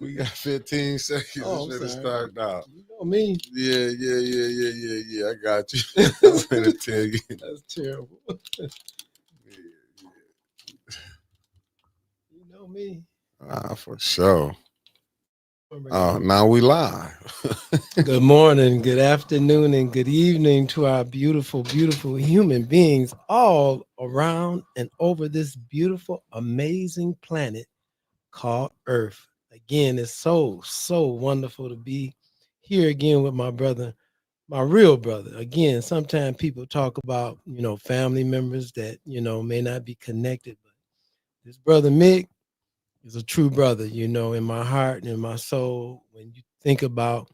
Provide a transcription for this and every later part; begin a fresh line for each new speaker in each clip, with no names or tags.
We got 15 seconds.
Oh, I'm
It's finna
sorry.
start now.
You know me.
Yeah. I got you. I'm finna tell you.
That's terrible.
Yeah.
You know me.
For sure.
I'm ready.
Oh, now we live.
Good morning, good afternoon, and good evening to our beautiful, beautiful human beings all around and over this beautiful, amazing planet called Earth. Again, it's so wonderful to be here again with my brother, my real brother. Again, sometimes people talk about, family members that, may not be connected, but this brother Mick is a true brother, in my heart and in my soul. When you think about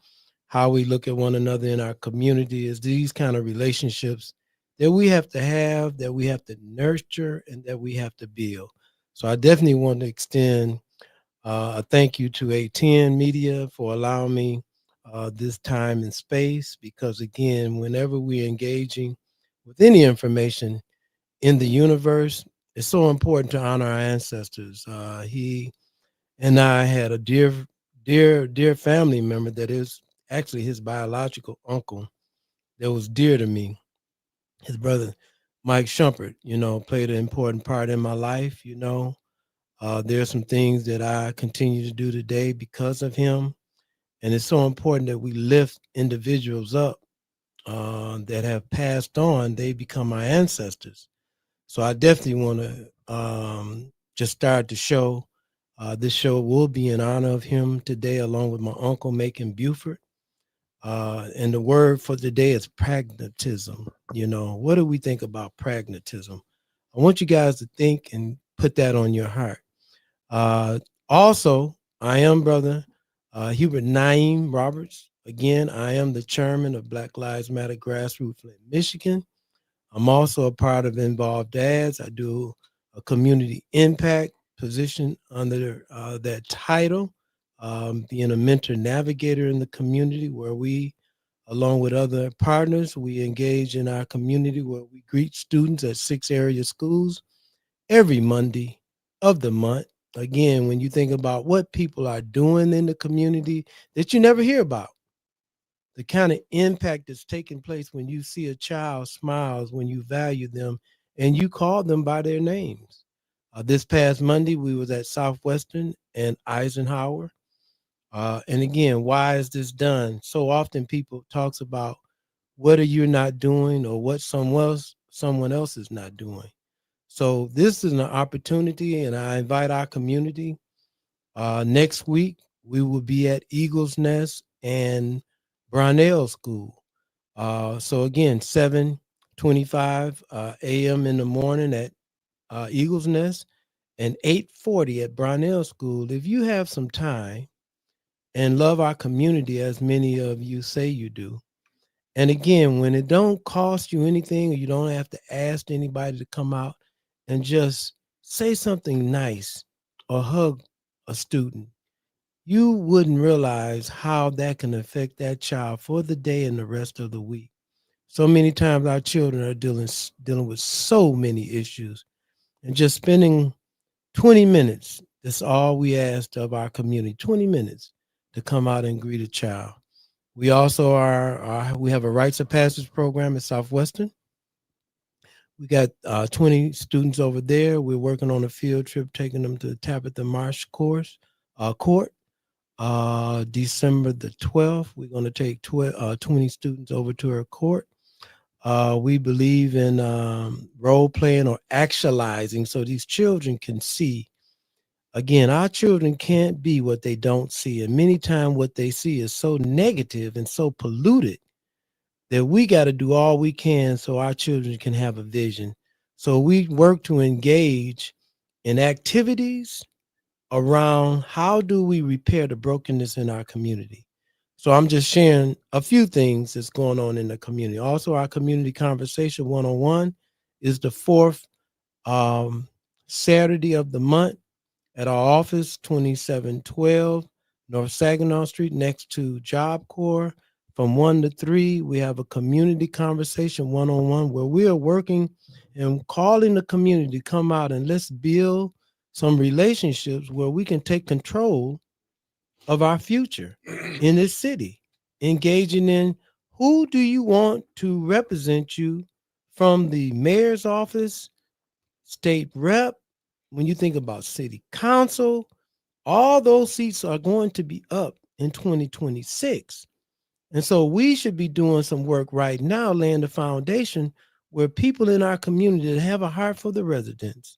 how we look at one another in our community, is these kind of relationships that we have to nurture, and that we have to build. So I definitely want to extend a thank you to A10 Media for allowing me this time and space, because again, whenever we're engaging with any information in the universe, it's so important to honor our ancestors. He and I had a dear family member that is actually his biological uncle that was dear to me. His brother, Mike Shumpert, played an important part in my life. There are some things that I continue to do today because of him, and it's so important that we lift individuals up that have passed on. They become our ancestors. So I definitely want to just start the show. This show will be in honor of him today, along with my uncle, Macon Buford. And the word for today is pragmatism. What do we think about pragmatism? I want you guys to think and put that on your heart. Uh, Also, I am brother Hubert Naeem Roberts. Again, I am the chairman of Black Lives Matter Grassroots Flint, Michigan. I'm also a part of Involved Dads. I do a community impact position under that title, being a mentor navigator in the community, where we, along with other partners, we engage in our community, where we greet students at 6 area schools every Monday of the month. Again, when you think about what people are doing in the community that you never hear about, the kind of impact that's taking place when you see a child smiles, when you value them, and you call them by their names. This past Monday, we was at Southwestern and Eisenhower. And again, why is this done? So often people talks about what are you not doing, or what someone else is not doing. So this is an opportunity, and I invite our community. Next week, we will be at Eagles Nest and Brownell School. So again, 7:25 a.m. in the morning at Eagles Nest, and 8:40 at Brownell School. If you have some time and love our community, as many of you say you do, and again, when it don't cost you anything, or you don't have to ask anybody to come out and just say something nice or hug a student, you wouldn't realize how that can affect that child for the day and the rest of the week. So many times our children are dealing with so many issues, and just spending 20 minutes, that's all we asked of our community, 20 minutes to come out and greet a child. We also we have a rites of passage program at Southwestern. We got 20 students over there. We're working on a field trip, taking them to the Tabitha Marsh court. December the 12th, we're going to take 20 students over to her court. We believe in role playing or actualizing, so these children can see. Again, our children can't be what they don't see. And many times what they see is so negative and so polluted that we got to do all we can so our children can have a vision. So we work to engage in activities around how do we repair the brokenness in our community. So I'm just sharing a few things that's going on in the community. Also, our community conversation 101 is the fourth um, Saturday of the month at our office, 2712 North Saginaw Street, next to Job Corps. From 1 to 3, we have a community conversation 101, where we are working and calling the community to come out and let's build some relationships where we can take control of our future in this city, engaging in who do you want to represent you from the mayor's office, state rep, when you think about city council, all those seats are going to be up in 2026. And so we should be doing some work right now, laying the foundation where people in our community that have a heart for the residents,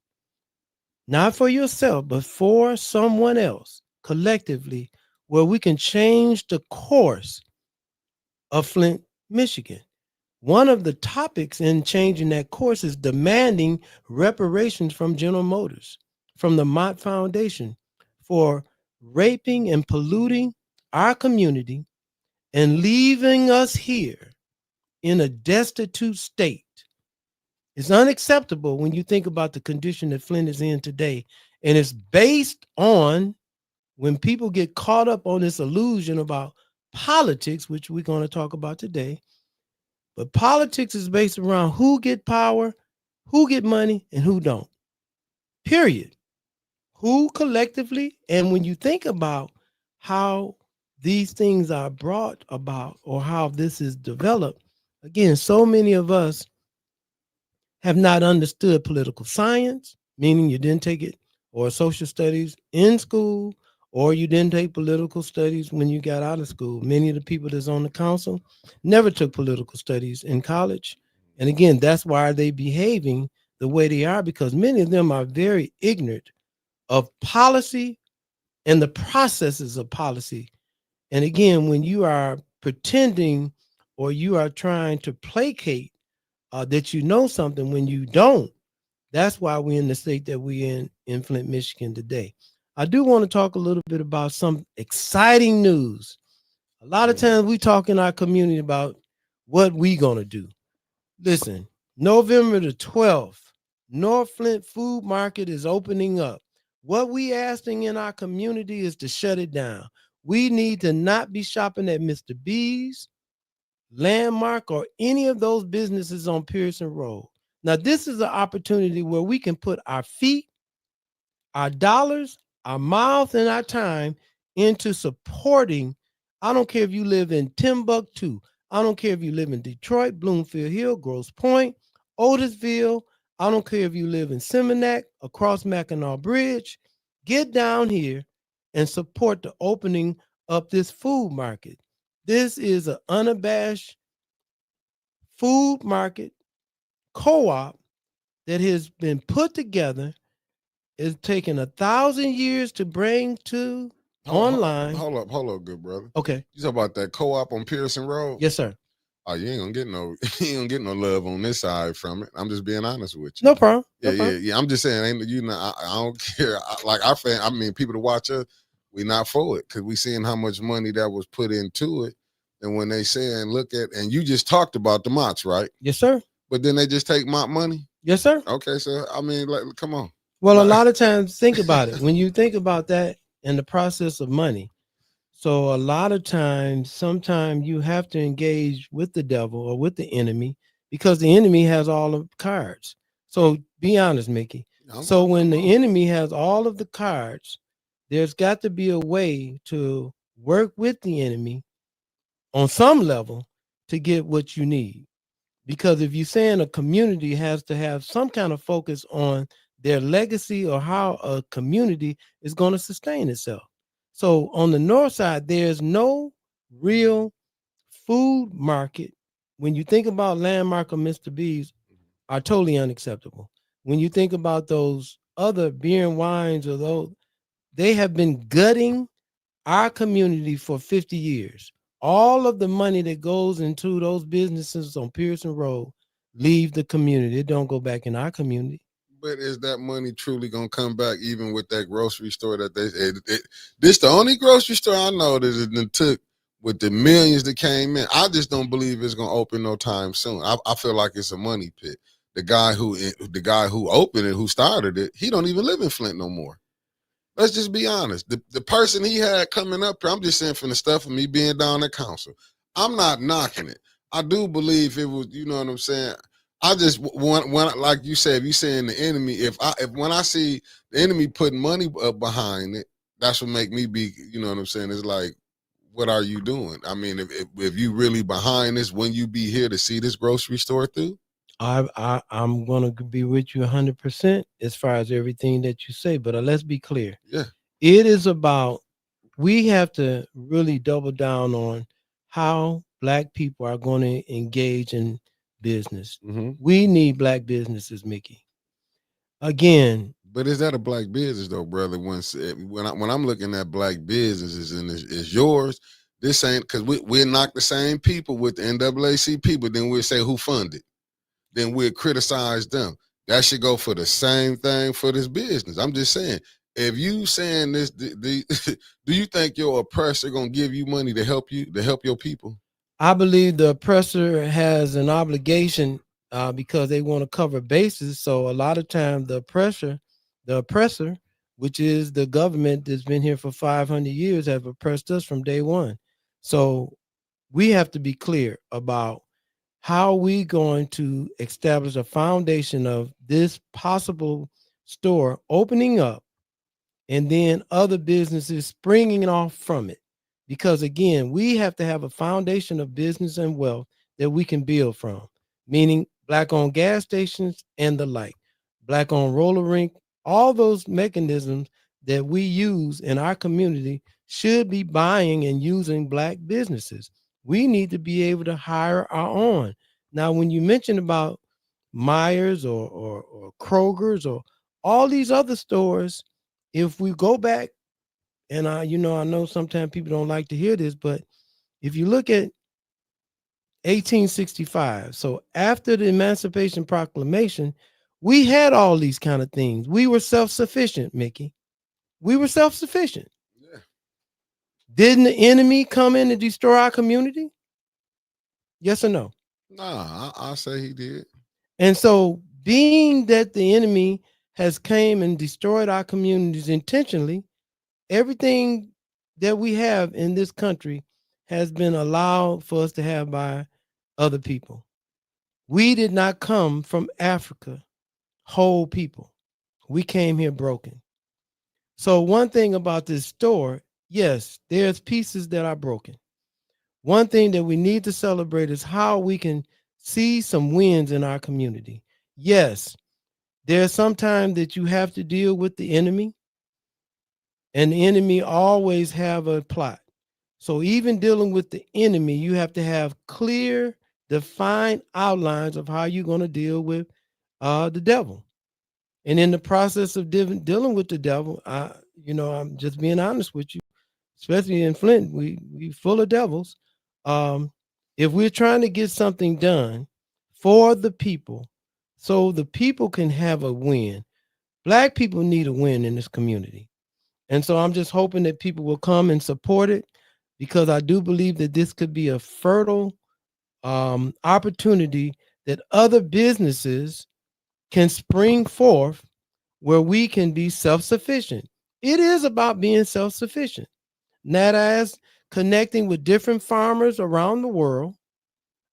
not for yourself, but for someone else, collectively, where we can change the course of Flint, Michigan. One of the topics in changing that course is demanding reparations from General Motors, from the Mott Foundation, for raping and polluting our community and leaving us here in a destitute state. It's unacceptable when you think about the condition that Flint is in today. And it's based on when people get caught up on this illusion about politics, which we're going to talk about today. But politics is based around who get power, who get money, and who don't. Period. Who collectively, and when you think about how these things are brought about or how this is developed, again, so many of us have not understood political science, meaning you didn't take it, or social studies in school, or you didn't take political studies when you got out of school. Many of the people that's on the council never took political studies in college. And again, that's why they're behaving the way they are, because many of them are very ignorant of policy and the processes of policy. And again, when you are pretending or you are trying to placate that you know something when you don't, that's why we're in the state that we're in Flint, Michigan today. I do want to talk a little bit about some exciting news. A lot of times we talk in our community about what we gonna do. Listen, November the 12th, North Flint Food Market is opening up. What we asking in our community is to shut it down. We need to not be shopping at Mr. B's, Landmark, or any of those businesses on Pearson Road. Now, this is an opportunity where we can put our feet, our dollars, our mouth, and our time into supporting. I don't care if you live in Timbuktu. I don't care if you live in Detroit, Bloomfield Hill, Grosse Pointe, Otisville. I don't care if you live in Seminac, across Mackinac Bridge. Get down here and support the opening of this food market. This is an unabashed food market co-op that has been put together. It's taken 1,000 years to bring to online.
Hold up, good brother.
Okay.
You talk about that co-op on Pearson Road?
Yes, sir.
Oh, you ain't gonna get no love on this side from it. I'm just being honest with you.
No problem.
Yeah. I'm just saying, I don't care. Like our fan, I mean, people to watch us, we not for it because we seeing how much money that was put into it. And when they saying, look at, and you just talked about the Motts, right?
Yes, sir.
But then they just take Mott money?
Yes, sir.
Okay, so I mean, like, come on.
Well, a lot of times, think about it. When you think about that and the process of money, so a lot of times, sometimes you have to engage with the devil or with the enemy because the enemy has all of the cards. So be honest, Mickey. So when the enemy has all of the cards, there's got to be a way to work with the enemy on some level to get what you need. Because if you're saying a community has to have some kind of focus on their legacy or how a community is going to sustain itself. So on the north side, there's no real food market. When you think about Landmark or Mr. B's, are totally unacceptable. When you think about those other beer and wines or those, they have been gutting our community for 50 years. All of the money that goes into those businesses on Pearson Road leave the community. It don't go back in our community.
But is that money truly gonna come back, even with that grocery store that they? This the only grocery store I know that it took with the millions that came in. I just don't believe it's gonna open no time soon. I feel like it's a money pit. The guy who opened it, who started it, he don't even live in Flint no more. Let's just be honest. The person he had coming up here, I'm just saying from the stuff of me being down at council, I'm not knocking it. I do believe it was, you know what I'm saying? I just want, like you said, if you saying the enemy, when I see the enemy putting money behind it, that's what make me be, you know what I'm saying? It's like, what are you doing? I mean, if you really behind this, when you be here to see this grocery store through?
I'm gonna be with you 100% as far as everything that you say. But let's be clear.
Yeah.
It is about, we have to really double down on how Black people are going to engage in business.
Mm-hmm.
We need Black businesses, Mickey. Again,
But is that a black business though, brother? When I'm looking at black businesses and it's yours, this ain't because we'll knock the same people with the NAACP, but then we'll say who funded. Then we'll criticize them. That should go for the same thing for this business. I'm just saying, if you saying this, do you think your oppressor gonna give you money to help your people?
I believe the oppressor has an obligation because they want to cover bases. So a lot of times the oppressor, which is the government that's been here for 500 years, have oppressed us from day one. So we have to be clear about how we going to establish a foundation of this possible store opening up and then other businesses springing off from it. Because again, we have to have a foundation of business and wealth that we can build from, meaning Black owned gas stations and the like, Black owned roller rink, all those mechanisms that we use in our community should be buying and using Black businesses. We need to be able to hire our own. Now, when you mentioned about Myers or Kroger's or all these other stores, if we go back, and I know sometimes people don't like to hear this, but if you look at 1865, so after the Emancipation Proclamation, we had all these kind of things. We were self-sufficient, Mickey. We were self-sufficient.
Yeah.
Didn't the enemy come in and destroy our community? Yes or no?
Nah, I say he did.
And so, being that the enemy has came and destroyed our communities intentionally, everything that we have in this country has been allowed for us to have by other people. We did not come from Africa, whole people. We came here broken. So one thing about this store, yes, there's pieces that are broken. One thing that we need to celebrate is how we can see some wins in our community. Yes, there's sometimes that you have to deal with the enemy, and the enemy always have a plot. So even dealing with the enemy, you have to have clear, defined outlines of how you're going to deal with the devil. And in the process of dealing with the devil, I'm just being honest with you, especially in Flint, we full of devils. If we're trying to get something done for the people, so the people can have a win, Black people need a win in this community. And so I'm just hoping that people will come and support it, because I do believe that this could be a fertile opportunity that other businesses can spring forth where we can be self-sufficient. It is about being self-sufficient. That as connecting with different farmers around the world.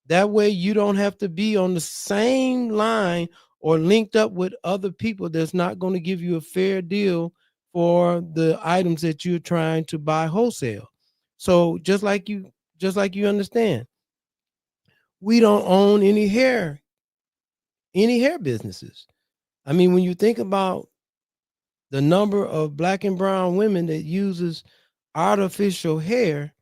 That way you don't have to be on the same line or linked up with other people that's not going to give you a fair deal for the items that you're trying to buy wholesale. So just like you understand, we don't own any hair businesses. I mean, when you think about the number of Black and brown women that uses artificial hair,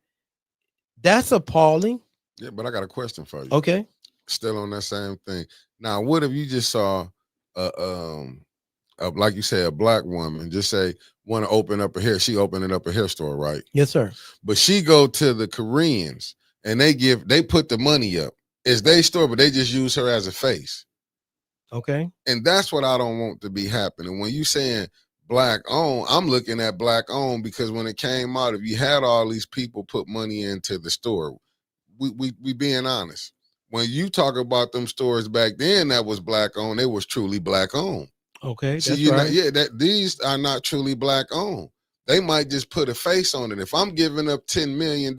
that's appalling.
Yeah, but I got a question for you.
Okay.
Still on that same thing. Now, what if you just saw like you say, a Black woman, just say want to open up a hair, she opening up a hair store, right?
Yes, sir.
But she go to the Koreans and they put the money up. It's their store, but they just use her as a face.
Okay.
And that's what I don't want to be happening. When you saying Black owned, I'm looking at Black owned because when it came out, if you had all these people put money into the store, we being honest. When you talk about them stores back then that was Black owned, it was truly Black owned.
Okay,
See,
that's right.
that these are not truly Black owned. They might just put a face on it. If I'm giving up $10 million,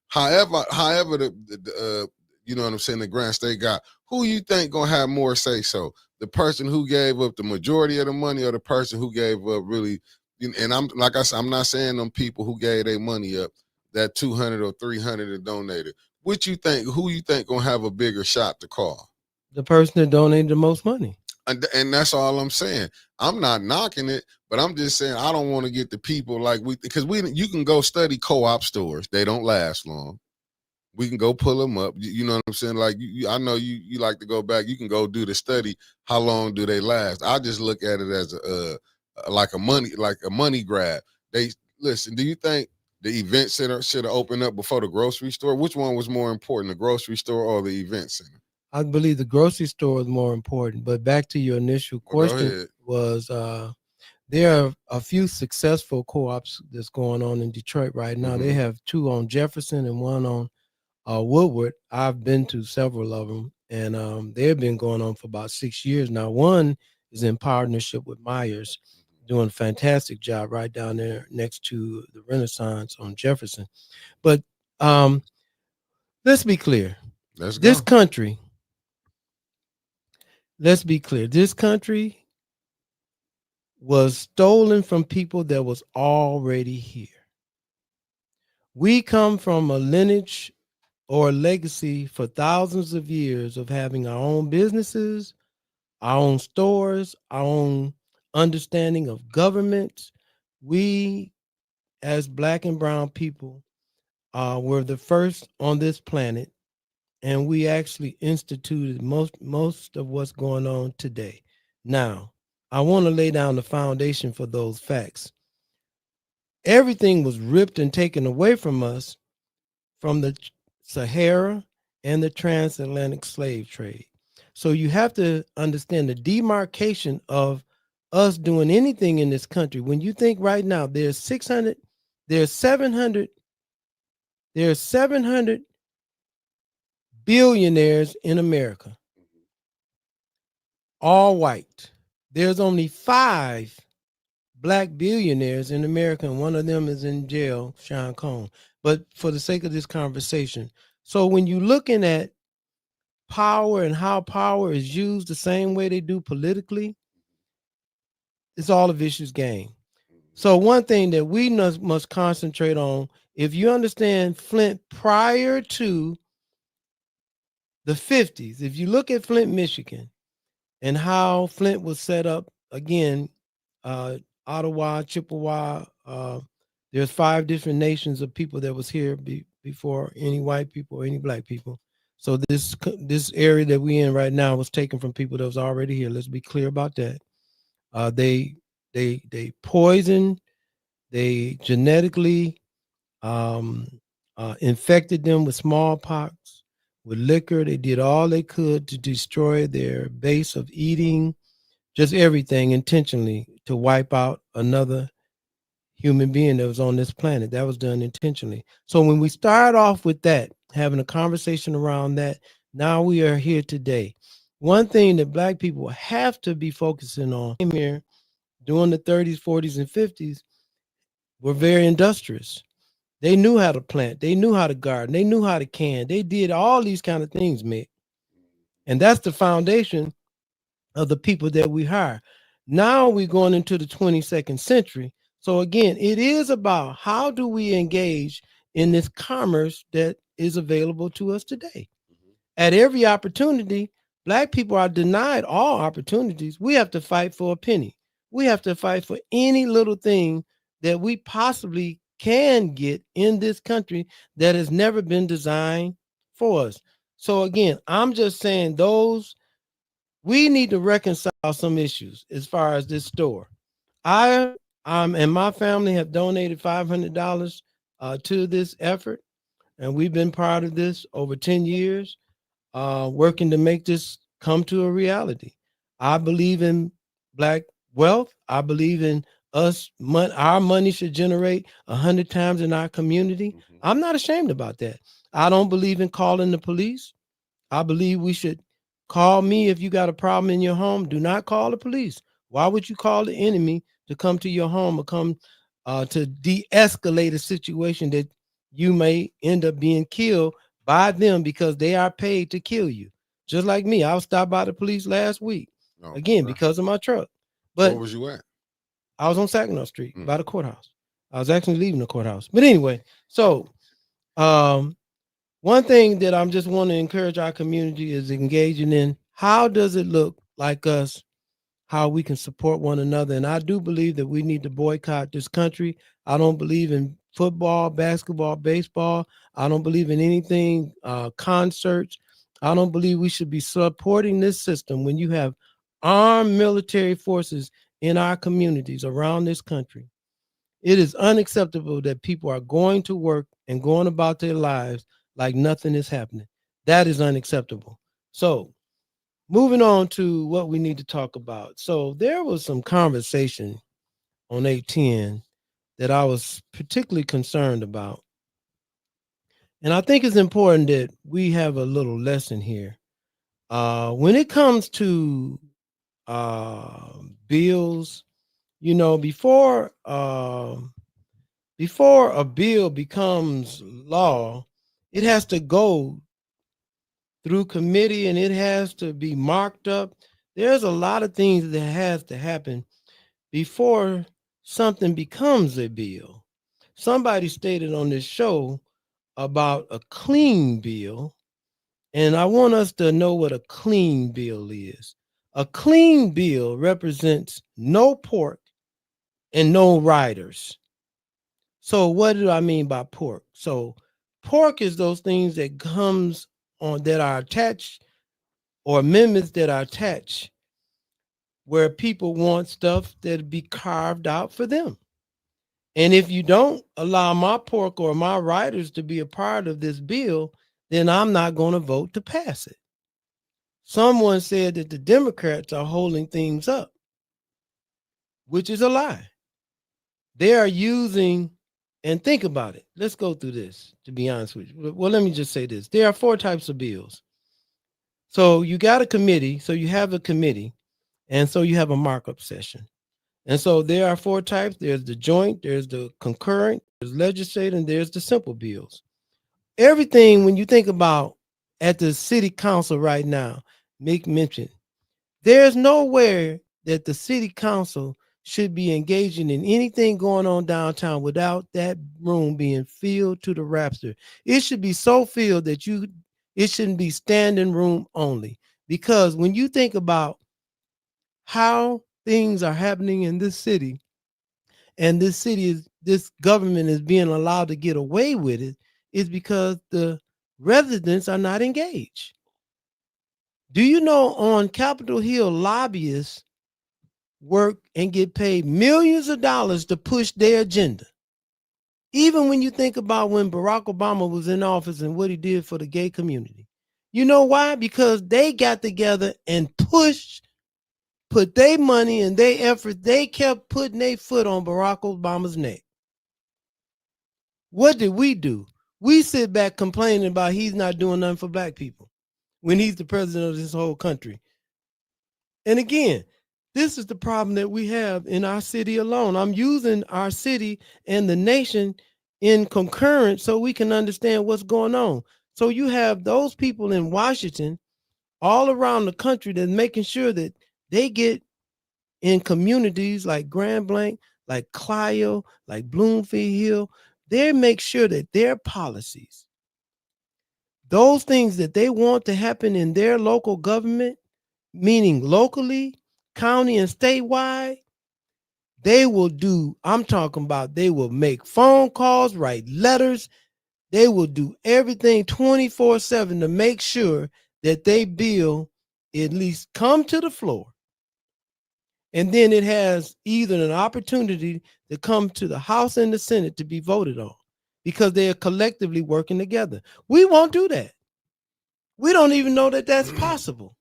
however the you know what I'm saying, the grants they got, who you think gonna have more say so? The person who gave up the majority of the money, or the person who gave up really and I'm like I said, I'm not saying them people who gave their money up, that 200 or 300 and donated. What you think? Who you think gonna have a bigger shot to call?
The person that donated the most money.
And that's all I'm saying. I'm not knocking it, but I'm just saying I don't want to get the people like because you can go study co-op stores. They don't last long. We can go pull them up. You know what I'm saying? Like I know you like to go back. You can go do the study. How long do they last? I just look at it as like a money grab. They listen. Do you think the event center should have opened up before the grocery store? Which one was more important, the grocery store or the event center?
I believe the grocery store is more important. But back to your initial question was there are a few successful co-ops that's going on in Detroit right now. They have two on Jefferson and one on Woodward. I've been to several of them, and they've been going on for about 6 years now. One is in partnership with Myers, doing a fantastic job right down there next to the Renaissance on Jefferson. But let's be clear. Let's be clear. This country was stolen from people that was already here. We come from a lineage or a legacy for thousands of years of having our own businesses, our own stores, our own understanding of government. We, as Black and brown people, were the first on this planet, and we actually instituted most of what's going on today. Now, I want to lay down the foundation for those facts. Everything was ripped and taken away from us from the Sahara and the transatlantic slave trade. So you have to understand the demarcation of us doing anything in this country. When you think right now, there's 700 billionaires in America, all white. There's only 5 Black billionaires in America, and one of them is in jail, Sean Combs. But for the sake of this conversation, so when you're looking at power and how power is used the same way they do politically, it's all a vicious game. So one thing that we must concentrate on, if you understand Flint prior to the 50s, if you look at Flint, Michigan, and how Flint was set up, again, Ottawa, Chippewa, there's 5 different nations of people that was here before any white people or any Black people. So this area that we're in right now was taken from people that was already here. Let's be clear about that. They poisoned, they genetically infected them with smallpox, with liquor. They did all they could to destroy their base of eating, just everything intentionally to wipe out another human being that was on this planet. That was done intentionally. So when we start off with that, having a conversation around that, now we are here today. One thing that Black people have to be focusing on here during the 30s, 40s, and 50s were very industrious. They knew how to plant. They knew how to garden. They knew how to can. They did all these kind of things, Mick. And that's the foundation of the people that we hire. Now we're going into the 22nd century. So again, it is about how do we engage in this commerce that is available to us today. At every opportunity, Black people are denied all opportunities. We have to fight for a penny. We have to fight for any little thing that we possibly can get in this country that has never been designed for us. So again, I'm just saying we need to reconcile some issues as far as this store. I and my family have donated $500 to this effort, and we've been part of this over 10 years, working to make this come to a reality. I believe in Black wealth. I believe in us. Our money should generate 100 times in our community. I'm not ashamed about that. I don't believe in calling the police. I believe we should call me if you got a problem in your home. Do not call the police. Why would you call the enemy to come to your home or come to de-escalate a situation that you may end up being killed by them because they are paid to kill you? Just like me, I was stopped by the police last week, again, because of my truck. But
where was you at?
I was on Saginaw Street by the courthouse. I was actually leaving the courthouse. But anyway, so one thing that I'm just want to encourage our community is engaging in how does it look like us, how we can support one another. And I do believe that we need to boycott this country. I don't believe in football, basketball, baseball. I don't believe in anything, concerts. I don't believe we should be supporting this system when you have armed military forces in our communities around this country. It is unacceptable that people are going to work and going about their lives like nothing is happening. That is unacceptable. So, moving on to what we need to talk about. So, there was some conversation on 810 that I was particularly concerned about. And I think it's important that we have a little lesson here. When it comes to bills, you know, before a bill becomes law, it has to go through committee and it has to be marked up. There's a lot of things that has to happen before something becomes a bill. Somebody stated on this show about a clean bill, and I want us to know what a clean bill is. A clean bill represents no pork and no riders. So what do I mean by pork? So pork is those things that comes on that are attached, or amendments that are attached where people want stuff that be carved out for them. And if you don't allow my pork or my riders to be a part of this bill, then I'm not going to vote to pass it. Someone said that the Democrats are holding things up, which is a lie. They are using, and think about it. Let's go through this, to be honest with you. Well, let me just say this. There are 4 types of bills. So you got a committee, so you have a committee, and so you have a markup session. And so there are 4 types. There's the joint, there's the concurrent, there's legislative, and there's the simple bills. Everything, when you think about at the city council right now, make mention, there's nowhere that the city council should be engaging in anything going on downtown without that room being filled to the rapture. It should be so filled that it shouldn't be standing room only. Because when you think about how things are happening in this city, and this government is being allowed to get away with it, is because the residents are not engaged. Do you know on Capitol Hill, lobbyists work and get paid millions of dollars to push their agenda? Even when you think about when Barack Obama was in office and what he did for the gay community. You know why? Because they got together and put their money and their effort. They kept putting their foot on Barack Obama's neck. What did we do? We sit back complaining about he's not doing nothing for black people when he's the president of this whole country. And again, this is the problem that we have in our city alone. I'm using our city and the nation in concurrence so we can understand what's going on. So you have those people in Washington all around the country that's making sure that they get in communities like Grand Blanc, like Clio, like Bloomfield Hill. They make sure that their policies, those things that they want to happen in their local government, meaning locally, county, and statewide, they will do. I'm talking about they will make phone calls, write letters. They will do everything 24/7 to make sure that they bill at least come to the floor. And then it has either an opportunity to come to the House and the Senate to be voted on because they are collectively working together. We won't do that. We don't even know that that's possible.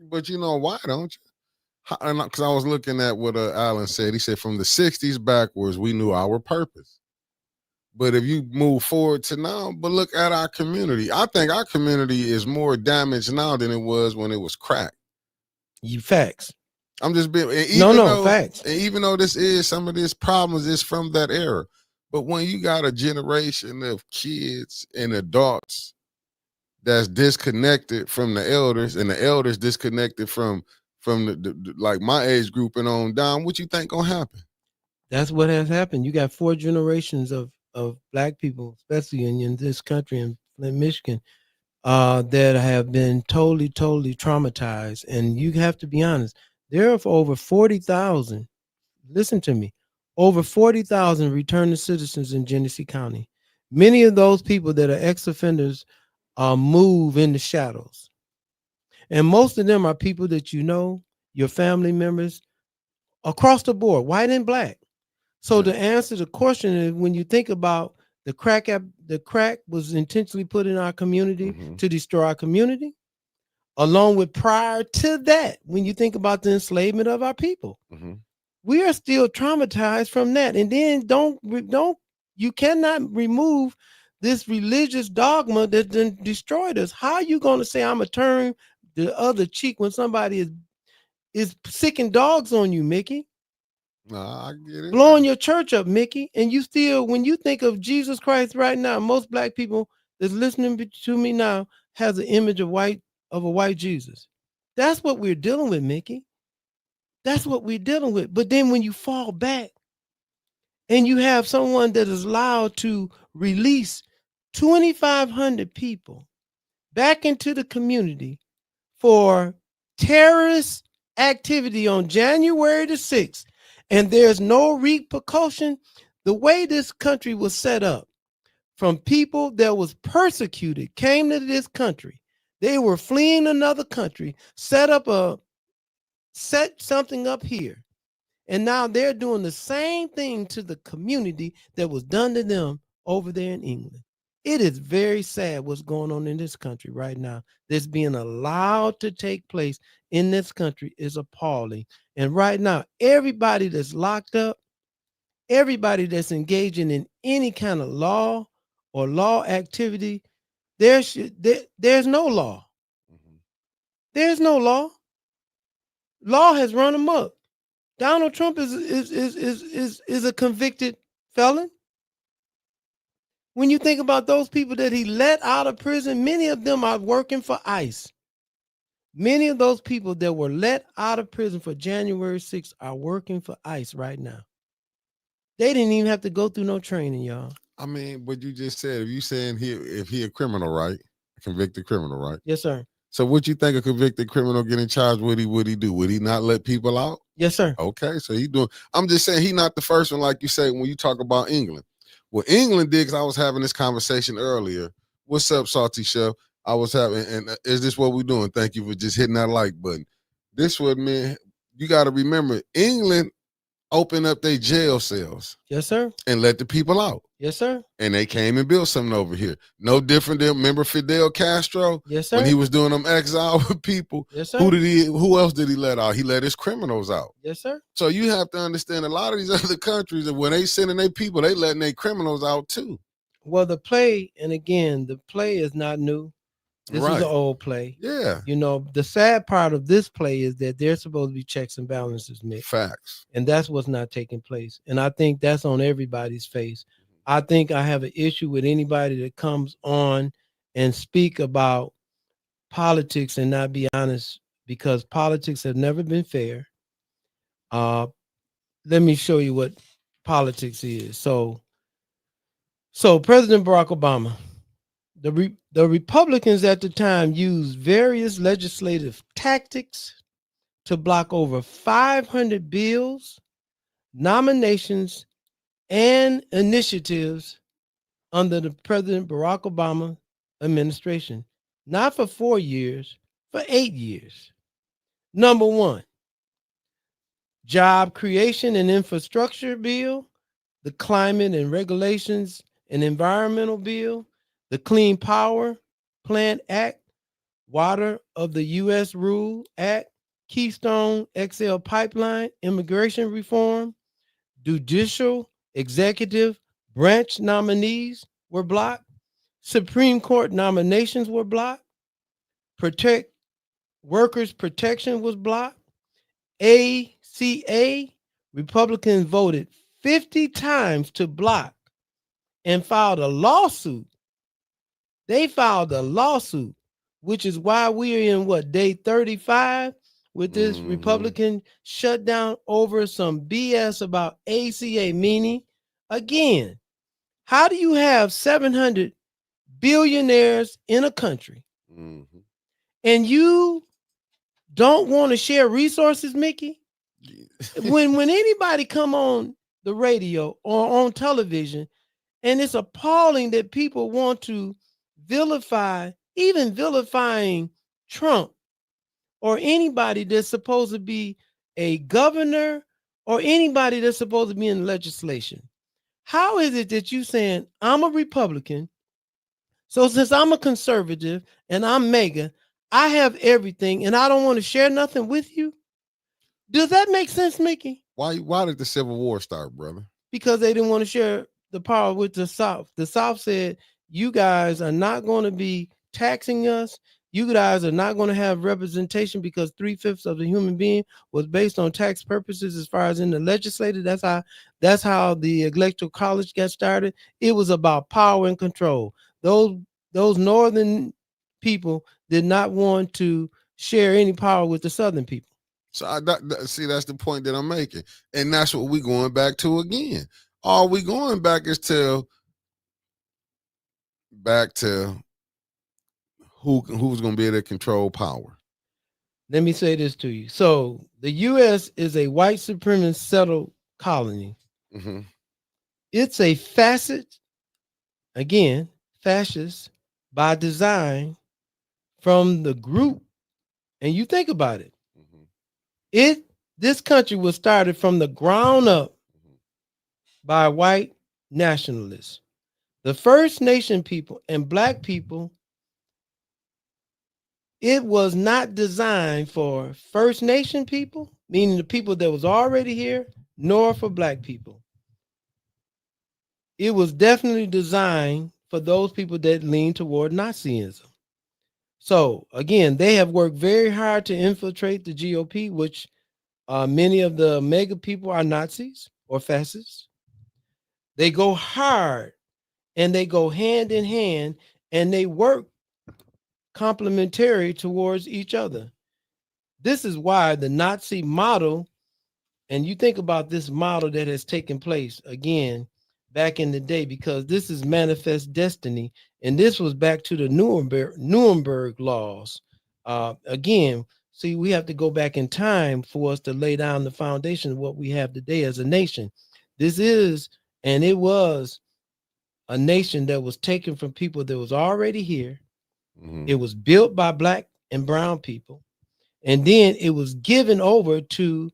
But you know why, don't you? Because I was looking at what Alan said. He said from the 60s backwards, we knew our purpose. But if you move forward to now, but look at our community. I think our community is more damaged now than it was when it was crack.
You facts.
I'm just being
facts.
And even though this is some of these problems is from that era, but when you got a generation of kids and adults that's disconnected from the elders, and the elders disconnected from the like my age group and on down, what you think gonna happen?
That's what has happened. You got 4 generations of black people, especially in this country, in Flint, Michigan, that have been totally traumatized. And you have to be honest, there are over 40,000, listen to me, over 40,000 returning citizens in Genesee County. Many of those people that are ex-offenders move in the shadows. And most of them are people that you know, your family members, across the board, white and black. So to answer the question is, when you think about the crack was intentionally put in our community to destroy our community, along with prior to that, when you think about the enslavement of our people, we are still traumatized from that. And then you cannot remove this religious dogma that destroyed us. How are you going to say I'm gonna turn the other cheek when somebody is sicking dogs on you, Mickey?
No, I get it.
Blowing your church up, Mickey. And you still, when you think of Jesus Christ right now, most black people that's listening to me now has an image of a white Jesus. That's what we're dealing with, Mickey. That's what we're dealing with. But then when you fall back and you have someone that is allowed to release 2,500 people back into the community for terrorist activity on January the 6th, and there's no repercussion, the way this country was set up, from people that was persecuted, came to this country, they were fleeing another country, set something up here, and now they're doing the same thing to the community that was done to them over there in England. It is very sad what's going on in this country right now. That's being allowed to take place in this country is appalling. And right now, everybody that's locked up, everybody that's engaging in any kind of law or law activity, there's no law. There's no law. Law has run amok. Donald Trump is a convicted felon. When you think about those people that he let out of prison, many of them are working for ICE. Many of those people that were let out of prison for January 6th are working for ICE right now. They didn't even have to go through no training, y'all.
I mean, but you just said, if you saying if he a criminal, right? A convicted criminal, right?
Yes, sir.
So what you think a convicted criminal getting charged, would he do? Would he not let people out?
Yes, sir.
Okay, so he doing, I'm just saying he not the first one, like you say, when you talk about England. What England did, because I was having this conversation earlier. What's up, Salty Chef? I was having, and is this what we're doing? Thank you for just hitting that like button. This what, man, you got to remember, England opened up their jail cells.
Yes, sir.
And let the people out.
Yes, sir.
And they came and built something over here. No different than, remember Fidel Castro?
Yes, sir.
When he was doing them exile with people.
Yes, sir.
Who else did he let out? He let his criminals out.
Yes, sir.
So you have to understand, a lot of these other countries, that when they sending their people, they letting their criminals out too.
Well, the play, and again, the play is not new. This is an old play.
Yeah.
You know, the sad part of this play is that there's supposed to be checks and balances, Mick.
Facts.
And that's what's not taking place. And I think that's on everybody's face. I think I have an issue with anybody that comes on and speak about politics and not be honest, because politics have never been fair. Let me show you what politics is. So President Barack Obama, the Republicans at the time used various legislative tactics to block over 500 bills, nominations, and initiatives under the President Barack Obama administration. Not for 4 years, for 8 years. Number one, Job Creation and Infrastructure Bill, the Climate and Regulations and Environmental Bill, the Clean Power Plant Act, Water of the U.S. Rule Act, Keystone XL Pipeline, Immigration Reform, Judicial Executive Branch nominees were blocked, Supreme Court nominations were blocked, Protect Workers Protection was blocked, ACA, Republicans voted 50 times to block and filed a lawsuit. They filed a lawsuit, which is why we are in day 35 with this Republican shutdown over some BS about ACA, meaning, again, how do you have 700 billionaires in a country and you don't want to share resources, Mickey? when anybody come on the radio or on television, and it's appalling that people want to vilify, even vilifying Trump or anybody that's supposed to be a governor or anybody that's supposed to be in legislation. How is it that you saying I'm a Republican, so since I'm a conservative and I'm mega, I have everything and I don't want to share nothing with you? Does that make sense, Mickey?
Why did the Civil War start, brother?
Because they didn't want to share the power with the South. The South said, you guys are not going to be taxing us. You guys are not going to have representation because 3/5 of the human being was based on tax purposes as far as in the legislature. That's how the electoral college got started. It was about power and control. Those northern people did not want to share any power with the southern people.
So see, that's the point that I'm making. And that's what we're going back to again. All we going back is back to who's going to be able to control power.
Let me say this to you. So the U.S. is a white supremacist settled colony. It's a facet, again, fascist by design from the group. And you think about it. This country was started from the ground up by white nationalists. The First Nation people and Black people, it was not designed for First Nation people, meaning the people that was already here, nor for Black people. It was definitely designed for those people that lean toward Nazism. So again, they have worked very hard to infiltrate the GOP, which many of the mega people are Nazis or fascists. They go hard and they go hand in hand and they work complementary towards each other. This is why the Nazi model, and you think about this model that has taken place again back in the day, because this is manifest destiny, and this was back to the Nuremberg laws. Again, see, we have to go back in time for us to lay down the foundation of what we have today as a nation. This is, and it was, a nation that was taken from people that was already here. It was built by Black and brown people. And then it was given over to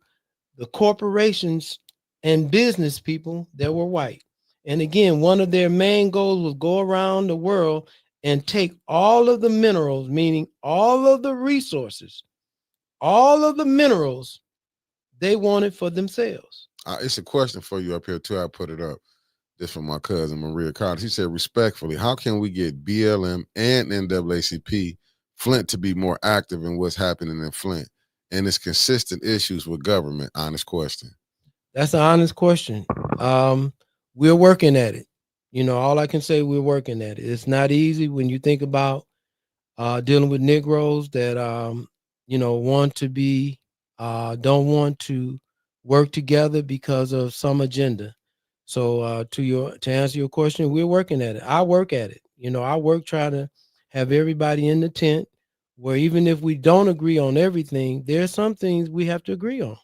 the corporations and business people that were white. And again, one of their main goals was go around the world and take all of the minerals, meaning all of the resources, all of the minerals they wanted for themselves.
It's a question for you up here too. I put it up. This from my cousin Maria Carter. She said, respectfully, how can we get BLM and NAACP Flint to be more active in what's happening in Flint and its consistent issues with government? Honest question.
That's an honest question. We're working at it. You know, all I can say, we're working at it. It's not easy when you think about dealing with Negroes that, want to be, don't want to work together because of some agenda. So to answer your question, we're working at it. I work at it. I work trying to have everybody in the tent where even if we don't agree on everything, there's some things we have to agree on.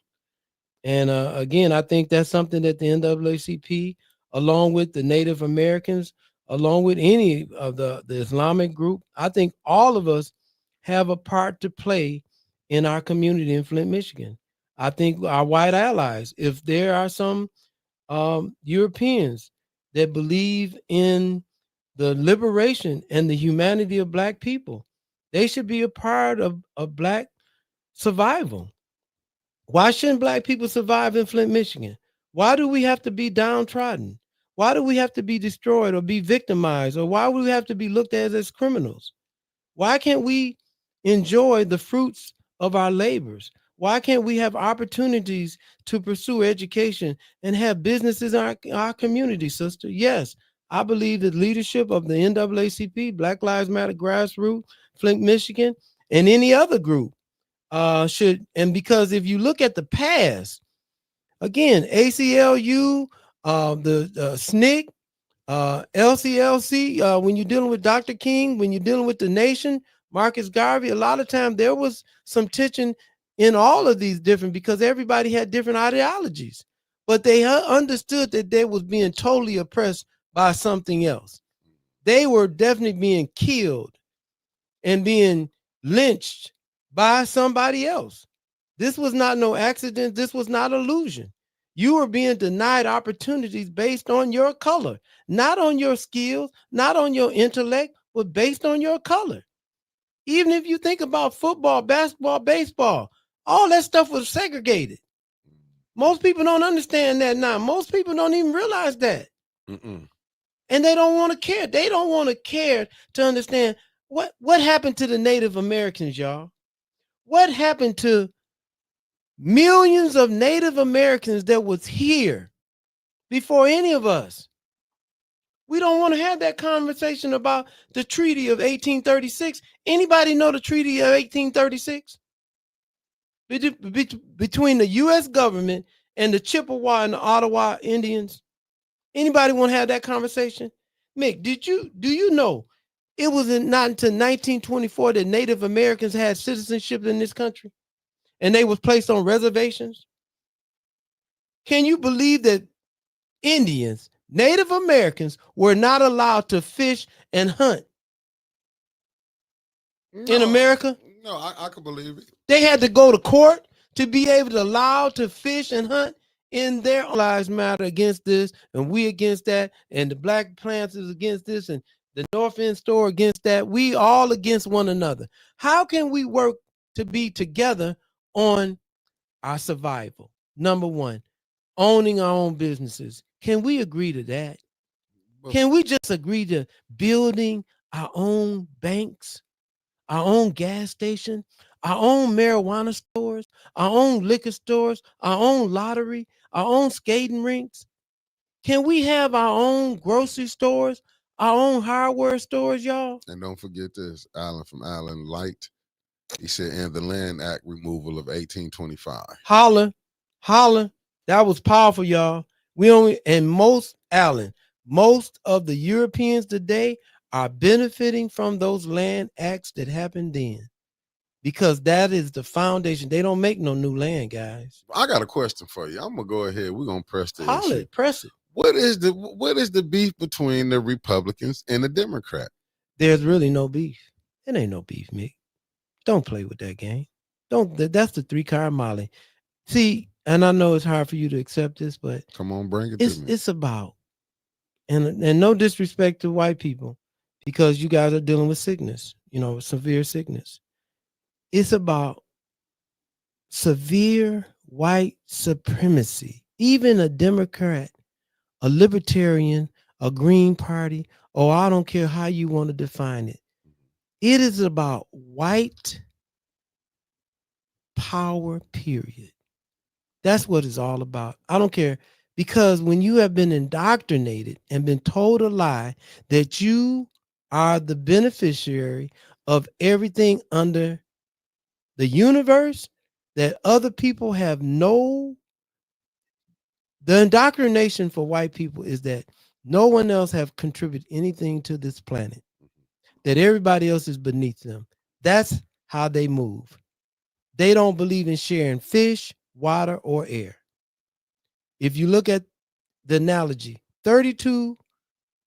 And again, I think that's something that the NAACP, along with the Native Americans, along with any of the Islamic group, I think all of us have a part to play in our community in Flint, Michigan. I think our white allies, if there are some Europeans that believe in the liberation and the humanity of Black people, they should be a part of Black survival. Why shouldn't Black people survive in Flint, Michigan? Why do we have to be downtrodden? Why do we have to be destroyed or be victimized? Or why would we have to be looked at as criminals? Why can't we enjoy the fruits of our labors? Why can't we have opportunities to pursue education and have businesses in our community, sister? Yes, I believe the leadership of the NAACP, Black Lives Matter Grassroots, Flint, Michigan, and any other group should, and because if you look at the past, again, ACLU, the SNCC, LCLC, when you're dealing with Dr. King, when you're dealing with the nation, Marcus Garvey, a lot of time there was some tension in all of these different, because everybody had different ideologies, but they understood that they was being totally oppressed by something else. They were definitely being killed and being lynched by somebody else. This was not no accident. This was not illusion. You were being denied opportunities based on your color, not on your skills, not on your intellect, but based on your color. Even if you think about football, basketball, baseball, all that stuff was segregated. Most people don't understand that now. Most people don't even realize that.
Mm-mm.
And they don't want to care. They don't want to care to understand what happened to the Native Americans, y'all. What happened to millions of Native Americans that was here before any of us? We don't want to have that conversation about the Treaty of 1836. Anybody know the Treaty of 1836? Between the U.S. government and the Chippewa and the Ottawa Indians. Anybody want to have that conversation? Mick, do you know it was not until 1924 that Native Americans had citizenship in this country, and they was placed on reservations? Can you believe that Indians, Native Americans, were not allowed to fish and hunt in America?
No, I can believe it.
They had to go to court to be able to allow to fish and hunt. In their lives matter against this, and we against that, and the Black Panthers against this, and the North End store against that. We all against one another. How can we work to be together on our survival? Number one, owning our own businesses. Can we agree to that? Can we just agree to building our own banks, our own gas station, our own marijuana stores, our own liquor stores, our own lottery, our own skating rinks? Can we have our own grocery stores, our own hardware stores, y'all?
And don't forget this, Alan from Alan Light. He said, and the Land Act removal of 1825.
Holler. That was powerful, y'all. Most of the Europeans today are benefiting from those land acts that happened then, because that is the foundation. They don't make no new land, guys.
I got a question for you. I'm gonna go ahead. We're gonna press the
Holler,
issue.
press it.
What is the beef between the Republicans and the Democrats?
There's really no beef. It ain't no beef, Mick. Don't play with that game. That's the 3-card Molly. See, and I know it's hard for you to accept this, but
come on, bring it to me.
It's about, and no disrespect to white people, because you guys are dealing with sickness, severe sickness. It's about severe white supremacy. Even a Democrat, a libertarian, a Green Party, or I don't care how you want to define it. It is about white power, period. That's what it's all about. I don't care, because when you have been indoctrinated and been told a lie that you are the beneficiary of everything under the universe, that other people have the indoctrination for white people is that no one else have contributed anything to this planet, that everybody else is beneath them. That's how they move. They don't believe in sharing fish, water, or air. If you look at the analogy, 32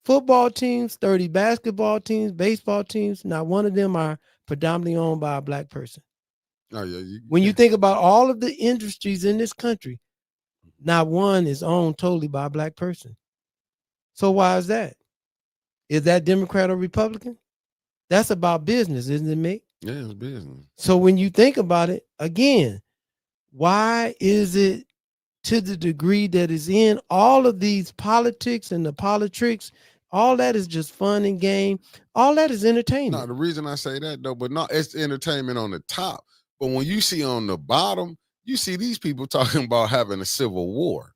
football teams, 30 basketball teams, baseball teams, not one of them are predominantly owned by a Black person.
Oh, yeah,
when you think about all of the industries in this country, not one is owned totally by a Black person. So why is that? Is that Democrat or Republican? That's about business, isn't it, Mick?
Yeah, it's business.
So when you think about it, again, why is it to the degree that is in all of these politics and the politricks, all that is just fun and game. All that is entertainment.
No, the reason I say that though, but no, it's entertainment on the top. But when you see on the bottom, you see these people talking about having a civil war.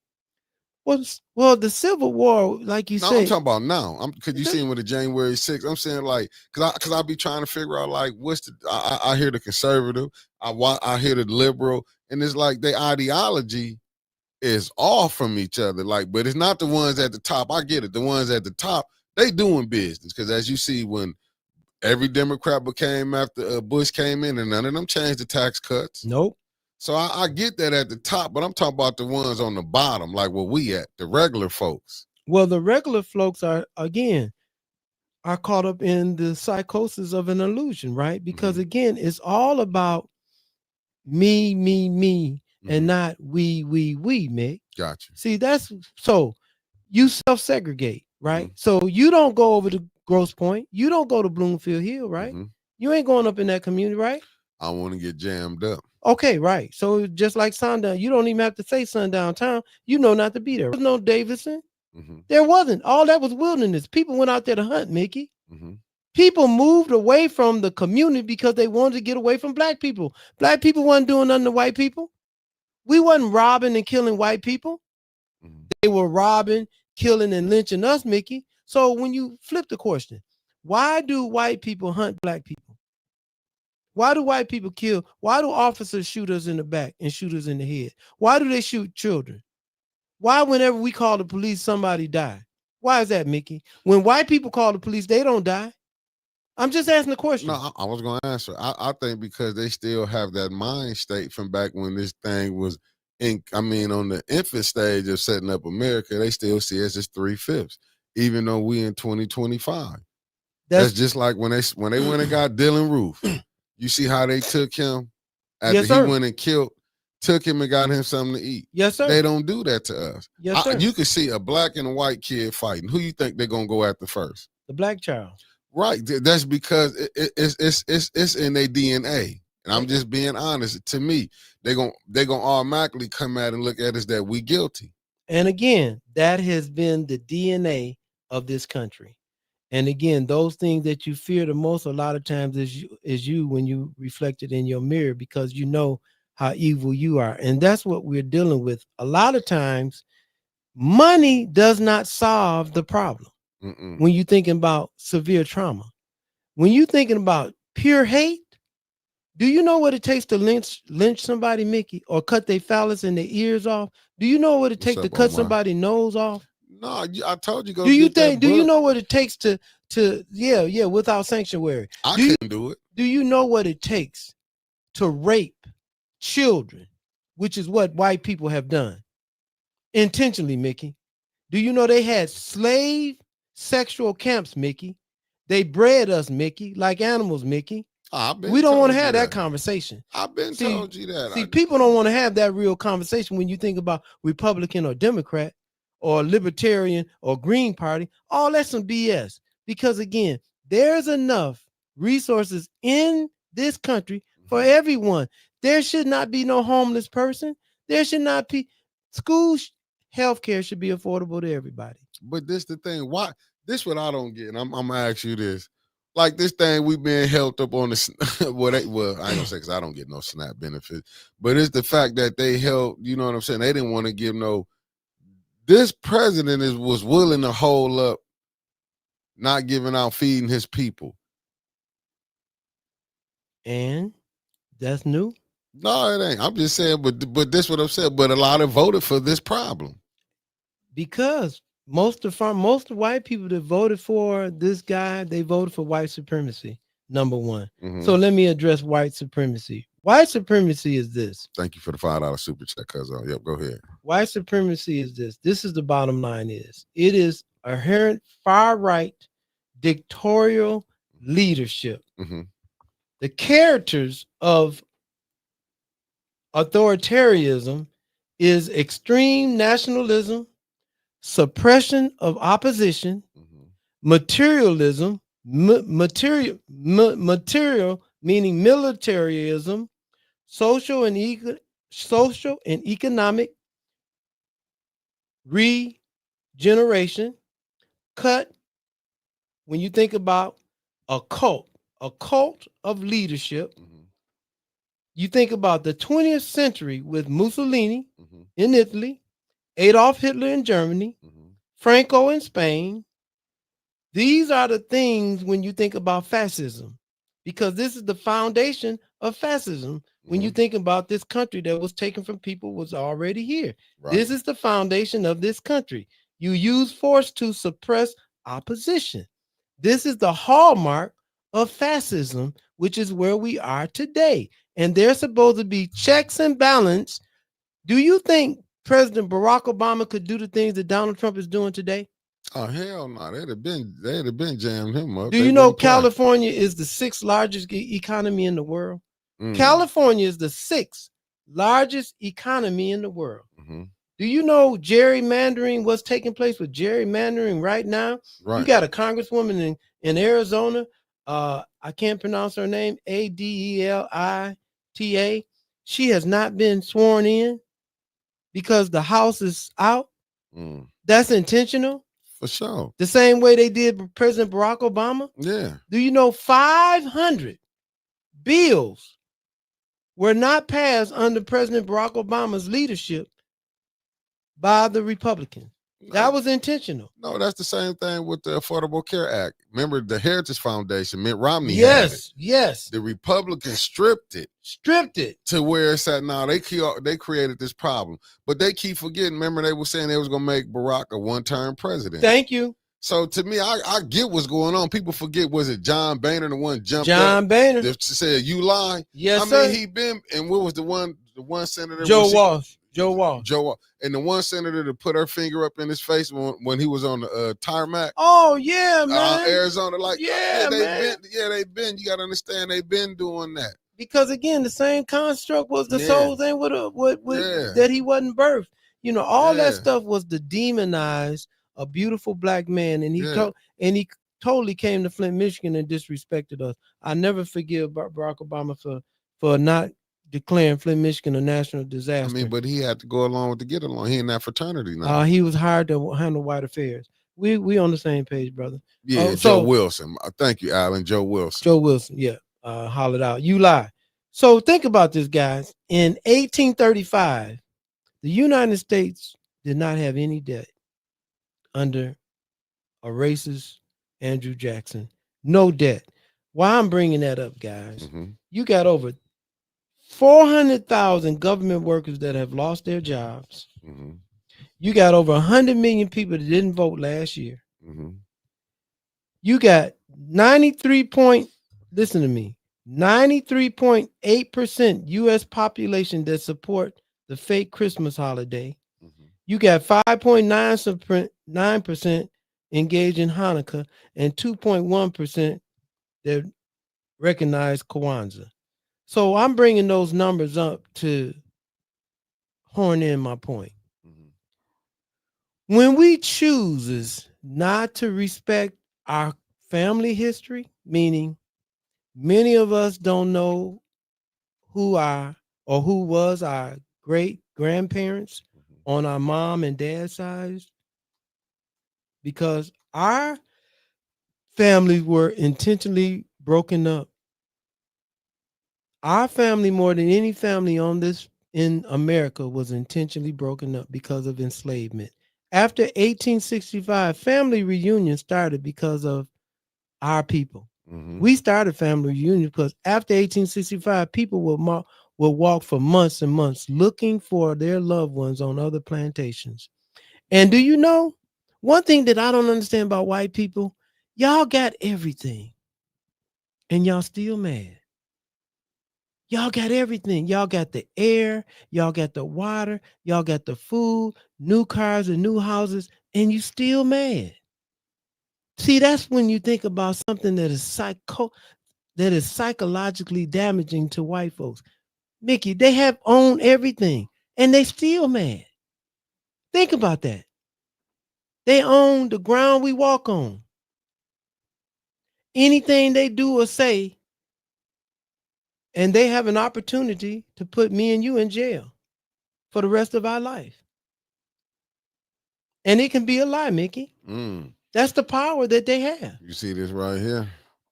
Well, the Civil War, like you
No, I'm
say,
talking about now. Cause you
The-
seen with the January 6th. I'm saying like, cause I be trying to figure out like what's the. I hear the conservative, I hear the liberal, and it's like their ideology is off from each other. Like, but it's not the ones at the top. I get it. The ones at the top, they doing business. Cause as you see, when every Democrat became after Bush came in, and none of them changed the tax cuts.
nope.
So I get that at the top, but I'm talking about the ones on the bottom, like where we at, the regular folks.
Well, the regular folks are caught up in the psychosis of an illusion, right? Because
Mhm.
again, it's all about me, and
Mhm.
not we, Mick.
Gotcha.
See, that's so you self-segregate, right?
Mhm.
So you don't go over to Grosse Point, you don't go to Bloomfield Hill, right?
Mhm.
You ain't going up in that community, right?
I want to get jammed up.
Okay, right. So just like Sundown, you don't even have to say Sundown Town. You know not to be there. There's no Davidson.
Mhm.
There wasn't. All that was wilderness. People went out there to hunt, Mickey.
Mhm.
People moved away from the community because they wanted to get away from black people. Black people wasn't doing nothing to white people. We wasn't robbing and killing white people.
Mhm.
They were robbing, killing, and lynching us, Mickey. So when you flip the question, why do white people hunt black people? Why do white people kill? Why do officers shoot us in the back and shoot us in the head? Why do they shoot children? Why, whenever we call the police, somebody die? Why is that, Mickey? When white people call the police, they don't die. I'm just asking the question.
No, I was going to answer. I think because they still have that mind state from back when this thing was on the infant stage of setting up America, they still see us as 3/5, even though we in 2025. That's just like when they went and got Dylan Roof. You see how they took him after
Yes, sir.
he went and took him and got him something to eat.
Yes, sir.
They don't do that to us.
Yes, sir.
You can see a black and a white kid fighting. Who you think they're gonna go after first?
The black child.
Right. That's because it's in their DNA. And I'm just being honest. To me, they're gonna automatically come out and look at us that we guilty.
And again, that has been the DNA of this country. And again, those things that you fear the most a lot of times is you when you reflect it in your mirror, because you know how evil you are. And that's what we're dealing with. A lot of times, money does not solve the problem.
Mm-mm.
When you're thinking about severe trauma, when you're thinking about pure hate, do you know what it takes to lynch somebody, Mickey, or cut their phallus and their ears off? Do you know what it takes to cut somebody's nose off?
No, I told you.
Do you think? Do you know what it takes to without sanctuary?
I couldn't do it.
Do you know what it takes to rape children, which is what white people have done intentionally, Mickey? Do you know they had slave sexual camps, Mickey? They bred us, Mickey, like animals, Mickey. We don't want to have that conversation.
I've been told you that.
See, people don't want to have that real conversation when you think about Republican or Democrat or Libertarian or Green Party. All that's some BS. Because again, there's enough resources in this country for everyone. There should not be no homeless person. There should not be schools. Healthcare should be affordable to everybody.
But this the thing. Why? This what I don't get. And I'm gonna ask you this. Like this thing, we've been helped up on the well, I ain't gonna say because I don't get no SNAP benefits, but it's the fact that they helped. You know what I'm saying? They didn't want to give no. This president was willing to hold up, not giving out feeding his people.
And that's new.
No, it ain't. I'm just saying, but this what I'm saying. But a lot of voted for this problem
because most of white people that voted for this guy, they voted for white supremacy. Number one. Mm-hmm. So let me address white supremacy. White supremacy is this.
Thank you for the $5 super chat, cousin. Yep, go ahead.
White supremacy is this. This is the bottom line. It is inherent far right dictatorial leadership. Mm-hmm. The characters of authoritarianism is extreme nationalism, suppression of opposition, mm-hmm. materialism, material meaning militarism, social and economic regeneration, cut. When you think about a cult of leadership, mm-hmm. you think about the 20th century with Mussolini mm-hmm. in Italy Adolf Hitler in Germany,
Mhm.
Franco in Spain. These are the things when you think about fascism, because this is the foundation of fascism. When you
Mhm.
think about this country that was taken from people was already here.
Right.
This is the foundation of this country. You use force to suppress opposition. This is the hallmark of fascism, which is where we are today. And there's supposed to be checks and balance. Do you think President Barack Obama could do the things that Donald Trump is doing today?
Oh hell no! They'd have been jammed him up.
Do
They
you know
wouldn't play.
California is the sixth largest economy in the world?
Mm.
California is the sixth largest economy in the world.
Mhm.
Do you know gerrymandering, what's taking place with gerrymandering right now? You
Right.
got a congresswoman in Arizona. I can't pronounce her name, Adelita. She has not been sworn in because the House is out.
Mm.
That's intentional.
For sure.
The same way they did with President Barack Obama.
Yeah.
Do you know 500 bills were not passed under President Barack Obama's leadership by the Republicans? That was intentional.
No, that's the same thing with the Affordable Care Act. Remember the Heritage Foundation, Mitt Romney had it.
Yes.
The Republicans stripped it to where it's at now. They created this problem, but they keep forgetting. Remember, they were saying they was gonna make Barack a one-term president.
Thank you.
So to me, I get what's going on. People forget, was it John Boehner, the one jumped up?
John Boehner
that said you lie?
Yes,
I
sir.
mean, he been, and what was the one senator?
Joe Walsh.
And the one senator to put her finger up in his face when he was on the tarmac.
Oh yeah, man.
Arizona, like
man.
they've been. You gotta understand, they've been doing that.
Because again, the same construct was the soul thing with that he wasn't birthed. You know, all that stuff was to demonize a beautiful black man, and he totally came to Flint, Michigan, and disrespected us. I never forgive Barack Obama for not declaring Flint, Michigan a national disaster.
I mean, but he had to go along with the get along. He in that fraternity now.
He was hired to handle white affairs. We on the same page, brother.
Yeah, Joe Wilson. Thank you, Alan. Joe Wilson. Yeah.
Hollered out. You lie. So think about this, guys. In 1835, the United States did not have any debt under a racist Andrew Jackson. No debt. Why I'm bringing that up, guys?
Mm-hmm.
You got over 400,000 government workers that have lost their jobs.
Mm-hmm.
You got over 100 million people that didn't vote last year.
Mm-hmm.
You got 93.8% U.S. population that support the fake Christmas holiday. Mm-hmm. You got 5.9% engaged in Hanukkah and 2.1% that recognize Kwanzaa. So I'm bringing those numbers up to horn in my point. Mm-hmm. When we choose not to respect our family history, meaning many of us don't know who was our great grandparents on our mom and dad sides, because our families were intentionally broken up. Our family, more than any family in America, was intentionally broken up because of enslavement. After 1865, family reunions started because of our people. Mm-hmm. We started family reunions because after 1865, people will walk for months and months looking for their loved ones on other plantations. And do you know, one thing that I don't understand about white people, y'all got everything and y'all still mad. Y'all got everything. Y'all got the air, y'all got the water, y'all got the food, new cars and new houses, and you still mad. See, that's when you think about something that is psychologically damaging to white folks. Mickey, they have owned everything and they still mad. Think about that. They own the ground we walk on. Anything they do or say, and they have an opportunity to put me and you in jail for the rest of our life. And it can be a lie, Mickey. That's the power that they have.
You see this right here?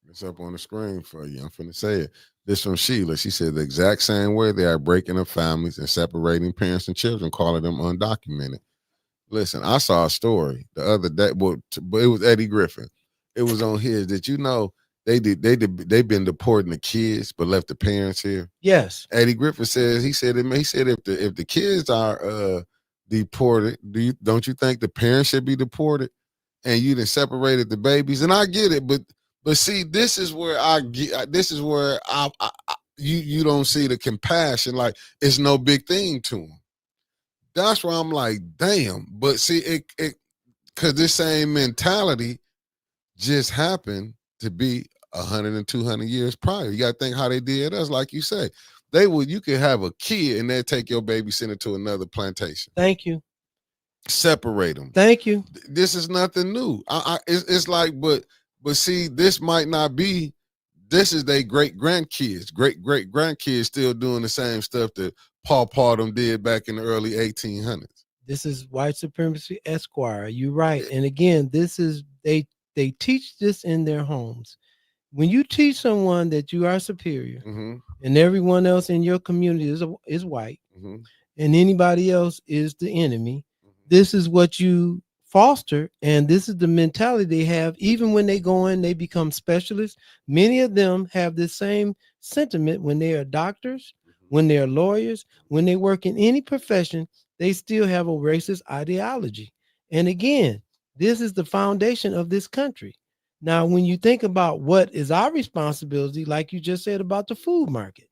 It's up on the screen for you. I'm finna say it. This from Sheila. She said the exact same way they are breaking up families and separating parents and children, calling them undocumented. Listen, I saw a story the other day, but it was Eddie Griffin. It was on his that they've been deporting the kids but left the parents here.
Yes.
Eddie Griffin he said if the kids are deported, don't you think the parents should be deported? And you done separated the babies, and I get it, but see, this is where you don't see the compassion. Like it's no big thing to them. That's where I'm like, damn. But see, it because this same mentality just happened to be 100 and 200 years prior. You got to think how they did us. Like you say, you could have a kid and they'll take your baby, send it to another plantation.
Thank you.
Separate them.
Thank you.
This is nothing new. It's like, but see, this might not be. This is their great grandkids still doing the same stuff that Paul Parham did back in the early 1800s.
This is white supremacy, Esquire. You're right. And again, this is they teach this in their homes. When you teach someone that you are superior, and everyone else in your community is white, and anybody else is the enemy, this is what you foster, and this is the mentality they have. Even when they go in, they become specialists. Many of them have the same sentiment when they are doctors, when they are lawyers, when they work in any profession. They still have a racist ideology. And again, this is the foundation of this country. Now, when you think about what is our responsibility, like you just said about the food market,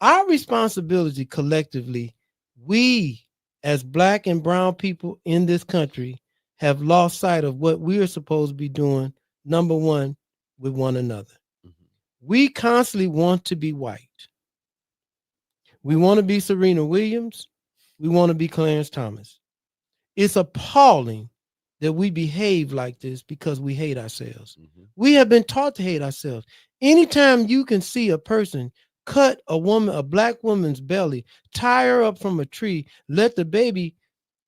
our responsibility collectively, we as Black and brown people in this country have lost sight of what we are supposed to be doing, number one, with one another. We constantly want to be white. We want to be Serena Williams. We want to be Clarence Thomas. It's appalling that we behave like this because we hate ourselves. We have been taught to hate ourselves. Anytime you can see a person cut a Black woman's belly, tie her up from a tree, let the baby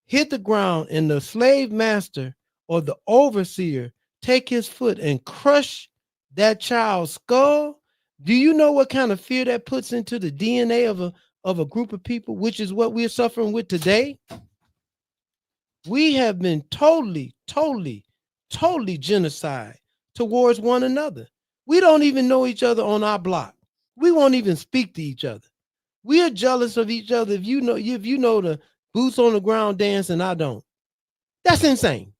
hit the ground, and the slave master or the overseer take his foot and crush that child's skull, do you know what kind of fear that puts into the DNA of a group of people, which is what we're suffering with today? We have been totally genocide towards one another. We don't even know each other on our block. We won't even speak to each other. We are jealous of each other if you know the boots on the ground dance and I don't. That's insane.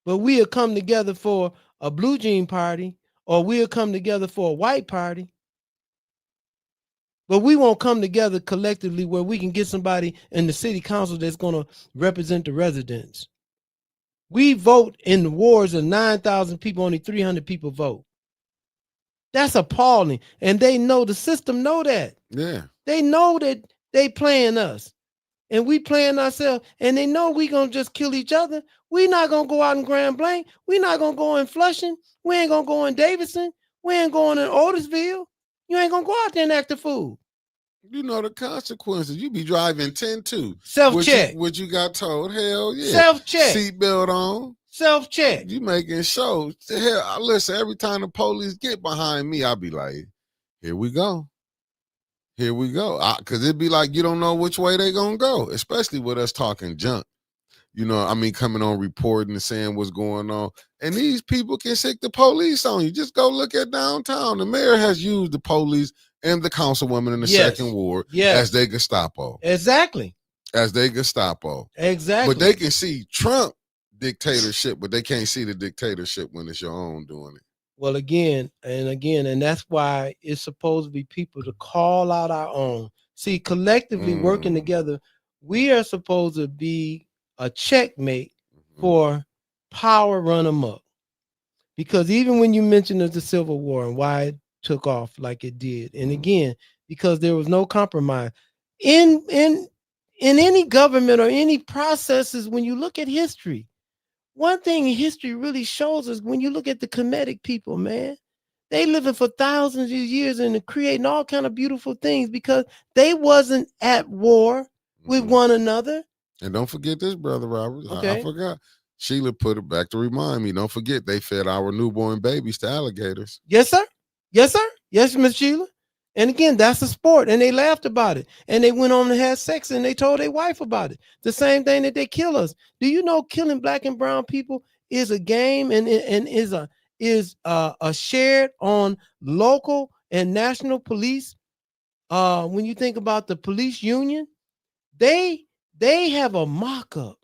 But we'll come together for a blue jean party, or we'll come together for a white party. But we won't come together collectively where we can get somebody in the city council that's going to represent the residents. We vote in the wards of 9,000 people, only 300 people vote. That's appalling. And they know, the system know that.
Yeah.
They know that they playing us and we playing ourselves, and they know we going to just kill each other. We not going to go out in Grand Blanc. We not going to go in Flushing. We ain't going to go in Davidson. We ain't going in Otisville. You ain't going to go out there and act the fool.
You know the consequences. You be driving 10-2.
Self-check.
What you got told. Hell yeah.
Self-check.
Seatbelt on.
Self-check.
You making shows. Hell, listen, every time the police get behind me, I'll be like, here we go. Here we go. Because it'd be like you don't know which way they going to go, especially with us talking junk. You know, I mean, coming on reporting and saying what's going on. And these people can sick the police on you. Just go look at downtown. The mayor has used the police and the councilwoman in the second ward as their Gestapo.
Exactly.
As their Gestapo.
Exactly.
But they can see Trump dictatorship, but they can't see the dictatorship when it's your own doing it.
Well, again, and that's why it's supposed to be people to call out our own. See, collectively working together, we are supposed to be a checkmate for power run amok. Because even when you mentioned the Civil War and why it took off like it did, and again, because there was no compromise in any government or any processes. When you look at history, one thing history really shows us, when you look at the Kemetic people, man, they living for thousands of years and creating all kind of beautiful things because they wasn't at war with one another.
And don't forget this, Brother Robert.
Okay.
I forgot. Sheila put it back to remind me. Don't forget, they fed our newborn babies to alligators.
Yes, sir. Yes, sir. Yes, Miss Sheila. And again, that's a sport. And they laughed about it. And they went on and had sex and they told their wife about it. The same thing that they kill us. Do you know killing black and brown people is a game and is shared on local and national police? When you think about the police union, they have a mock-up.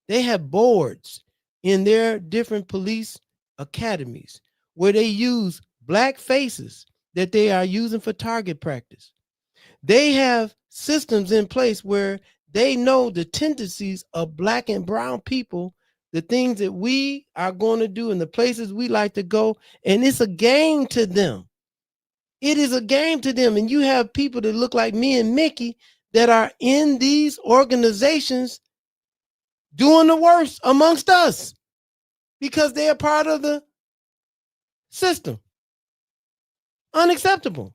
They have boards in their different police academies where they use black faces that they are using for target practice. They have systems in place where they know the tendencies of black and brown people, the things that we are going to do and the places we like to go. And it's a game to them. It is a game to them. And you have people that look like me and Mickey that are in these organizations doing the worst amongst us because they are part of the system. Unacceptable.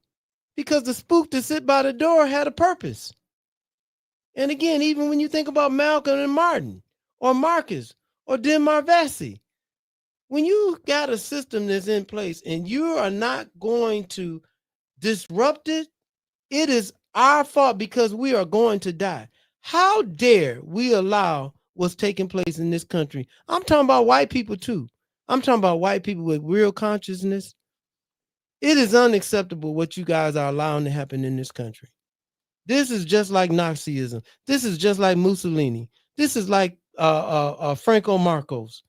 Because the spook that sit by the door had a purpose. And again, even when you think about Malcolm and Martin or Marcus or Denmark Vesey, when you got a system that's in place and you are not going to disrupt it, it is our fault because we are going to die. How dare we allow what's taking place in this country? I'm talking about white people too. I'm talking about white people with real consciousness. It is unacceptable what you guys are allowing to happen in this country. This is just like Nazism. This is just like Mussolini. This is like Franco Marcos.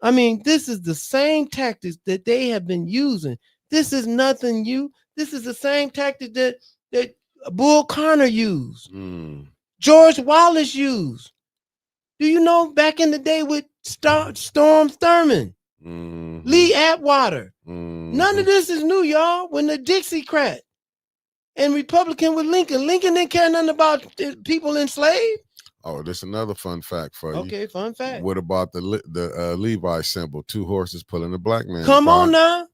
I mean, this is the same tactics that they have been using. This is nothing new. This is the same tactic that Bull Connor used. George Wallace used. Do you know back in the day with Storm Thurmond, Lee Atwater? None of this is new, y'all. When the Dixiecrat and Republican with Lincoln didn't care nothing about people enslaved.
Oh, there's another fun fact for you.
Okay, fun fact.
What about the Levi symbol? 2 horses pulling a black man.
Come on now.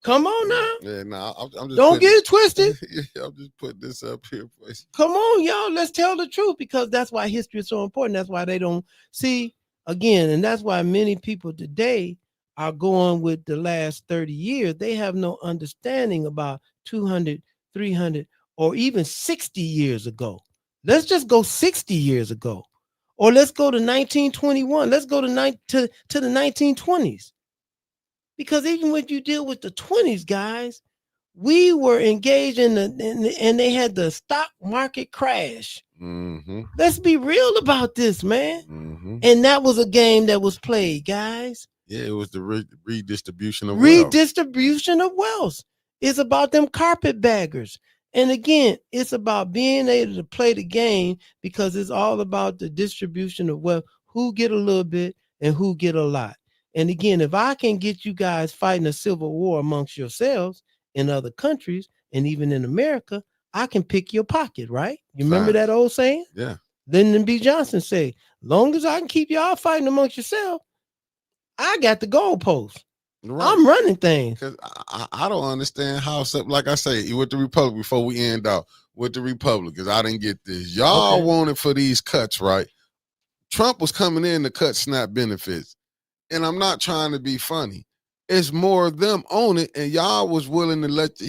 Come on now.
Yeah, nah, I'm just
don't get it twisted.
Yeah, I'm just putting this up here for you.
Come on, y'all. Let's tell the truth because that's why history is so important. That's why they don't see again. And that's why many people today are going with the last 30 years. They have no understanding about 200, 300, or even 60 years ago. Let's just go 60 years ago. Or let's go to 1921. Let's go to the 1920s. Because even when you deal with the 20s, guys, we were engaged in and they had the stock market crash. Let's be real about this, man. And that was a game that was played, guys.
Yeah, it was the redistribution of
wealth. It's about them carpetbaggers. And again, it's about being able to play the game because it's all about the distribution of wealth, who get a little bit and who get a lot. And again, if I can get you guys fighting a civil war amongst yourselves in other countries and even in America, I can pick your pocket, right? You remember that old saying?
Yeah.
Lyndon B. Johnson say, long as I can keep y'all fighting amongst yourself, I got the goalpost. Right. I'm running things.
Because I don't understand how, like I say, with the Republic, before we end out, with the Republicans, I didn't get this. Y'all wanted for these cuts, right? Trump was coming in to cut SNAP benefits. And I'm not trying to be funny. It's more of them on it, and y'all was willing to let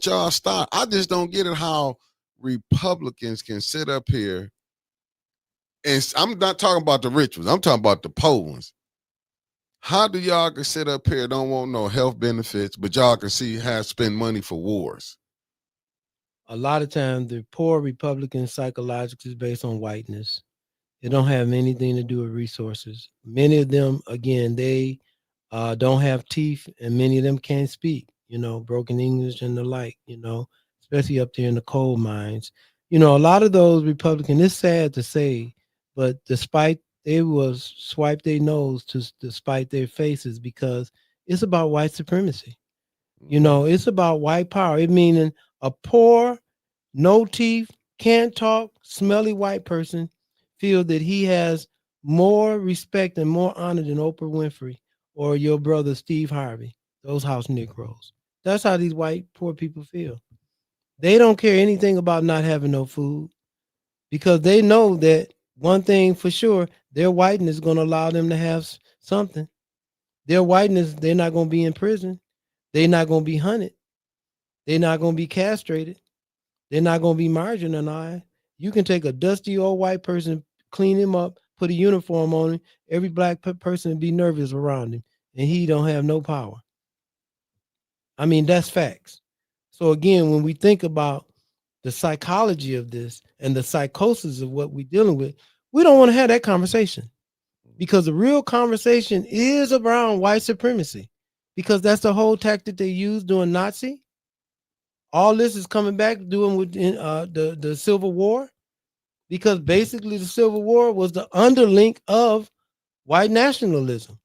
y'all start. I just don't get it how Republicans can sit up here, and I'm not talking about the rich ones. I'm talking about the poor ones. How do y'all can sit up here, don't want no health benefits, but y'all can spend money for wars?
A lot of times, the poor Republican psychologically is based on whiteness. It don't have anything to do with resources. Many of them, again, they don't have teeth, and many of them can't speak, broken English and the like, especially up there in the coal mines. A lot of those Republicans, it's sad to say, but despite they will swipe their nose despite their faces because it's about white supremacy. It's about white power. It meaning a poor, no teeth, can't talk, smelly white person feel that he has more respect and more honor than Oprah Winfrey or your brother Steve Harvey, those house Negroes. That's how these white poor people feel. They don't care anything about not having no food because they know that one thing for sure, their whiteness is going to allow them to have something. Their whiteness, they're not going to be in prison. They're not going to be hunted. They're not going to be castrated. They're not going to be marginalized. You can take a dusty old white person, clean him up, put a uniform on him. Every black person would be nervous around him, and he don't have no power. I mean, that's facts. So again, when we think about the psychology of this and the psychosis of what we're dealing with, we don't want to have that conversation, because the real conversation is around white supremacy, because that's the whole tactic they used during Nazi. All this is coming back doing with the Civil War, because basically the Civil War was the underlink of white nationalism.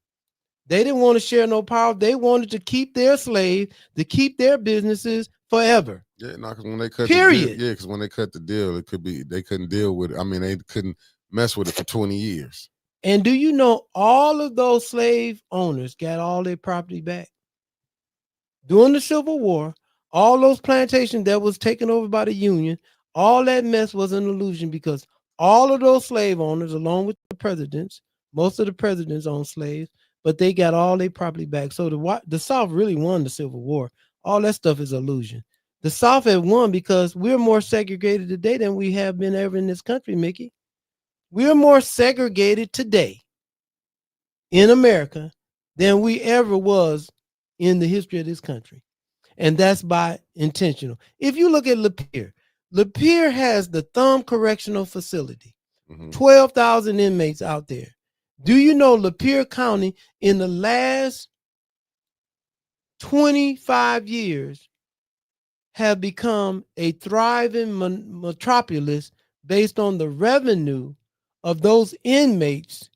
They didn't want to share no power. They wanted to keep their slave, to keep their businesses forever.
Yeah, no, because when they cut
Period.
the deal, because when they cut the deal, it could be they couldn't deal with it. I mean, they couldn't mess with it for 20 years.
And do you know all of those slave owners got all their property back? During the Civil War, all those plantations that was taken over by the Union, all that mess was an illusion, because all of those slave owners, along with the presidents, most of the presidents owned slaves, but they got all their property back. So the South really won the Civil War. All that stuff is illusion. The South had won because we're more segregated today than we have been ever in this country, Mickey. We're more segregated today in America than we ever was in the history of this country. And that's by intentional. If you look at Lapeer has the Thumb Correctional Facility, 12,000 inmates out there. Do you know Lapeer County in the last 25 years have become a thriving metropolis based on the revenue of those inmates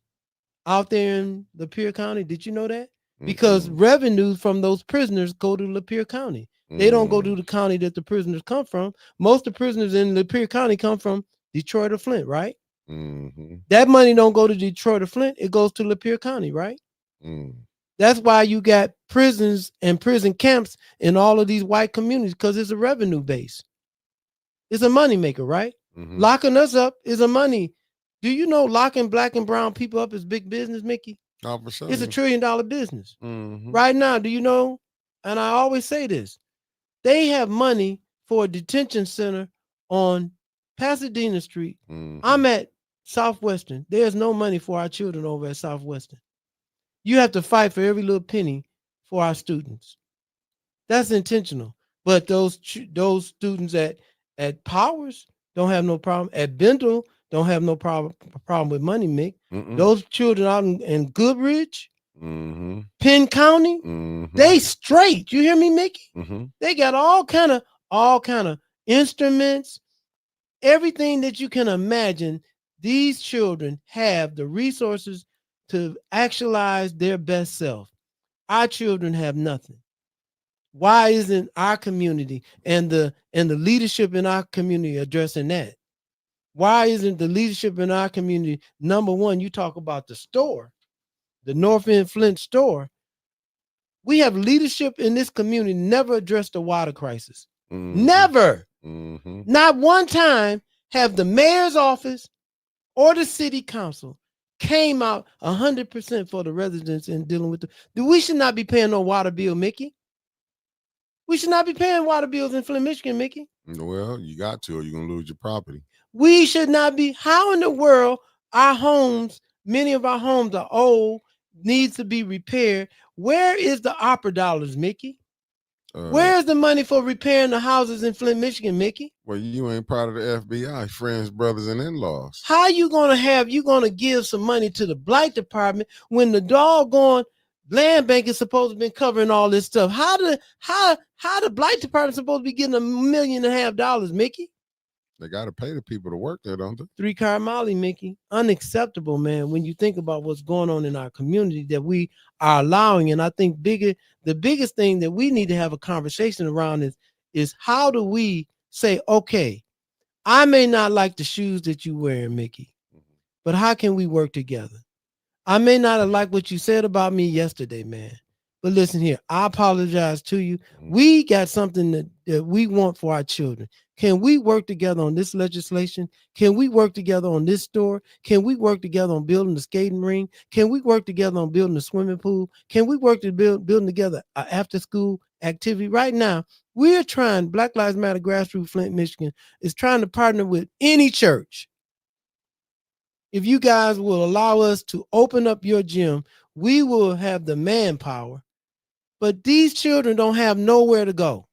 out there in Lapeer County? Did you know that? Because revenues from those prisoners go to Lapeer County. They don't go to the county that the prisoners come from. Most of the prisoners in Lapeer County come from Detroit or Flint, right? That money don't go to Detroit or Flint. It goes to Lapeer County, right? That's why you got prisons and prison camps in all of these white communities, because it's a revenue base. It's a money maker, right? Locking us up is a money. Do you know locking black and brown people up is big business, Mickey?
Oh, for sure.
It's $1 trillion business. Right now, do you know, and I always say this, they have money for a detention center on Pasadena Street. I'm at Southwestern. There's no money for our children over at Southwestern. You have to fight for every little penny for our students. That's intentional. But those students at Powers don't have no problem. At Bendel don't have no problem with money, Mick. Those children out in Goodrich, Penn County, they straight. You hear me, Mickey? They got all kind of instruments, everything that you can imagine. These children have the resources to actualize their best self. Our children have nothing. Why isn't our community and the leadership in our community addressing that? Why isn't the leadership in our community, number one, you talk about the store, the North End Flint store. We have leadership in this community never addressed the water crisis. Never. Not one time have the mayor's office or the city council came out 100% for the residents in dealing with we should not be paying no water bill, Mickey. We should not be paying water bills in Flint, Michigan, Mickey.
Well, you got to, or you're going to lose your property.
We should not be. How in the world our homes, many of our homes are old, needs to be repaired. Where is the opera dollars, Mickey? Where's the money for repairing the houses in Flint, Michigan, Mickey?
Well, you ain't part of the FBI, friends, brothers, and in-laws.
How you gonna give some money to the blight department when the doggone land bank is supposed to be covering all this stuff? How the blight department supposed to be getting $1.5 million, Mickey?
They got to pay the people to work there, don't they?
3-car Molly, Mickey. Unacceptable, man, when you think about what's going on in our community that we are allowing. And I think the biggest thing that we need to have a conversation around is how do we say, okay, I may not like the shoes that you wear, Mickey, but how can we work together? I may not have liked what you said about me yesterday, man. But listen here, I apologize to you. We got something that we want for our children. Can we work together on this legislation? Can we work together on this store? Can we work together on building the skating ring? Can we work together on building the swimming pool? Can we work to building together an after school activity? Right now, We're trying, Black Lives Matter Grassroots Flint, Michigan, is trying to partner with any church. If you guys will allow us to open up your gym, we will have the manpower. But these children don't have nowhere to go.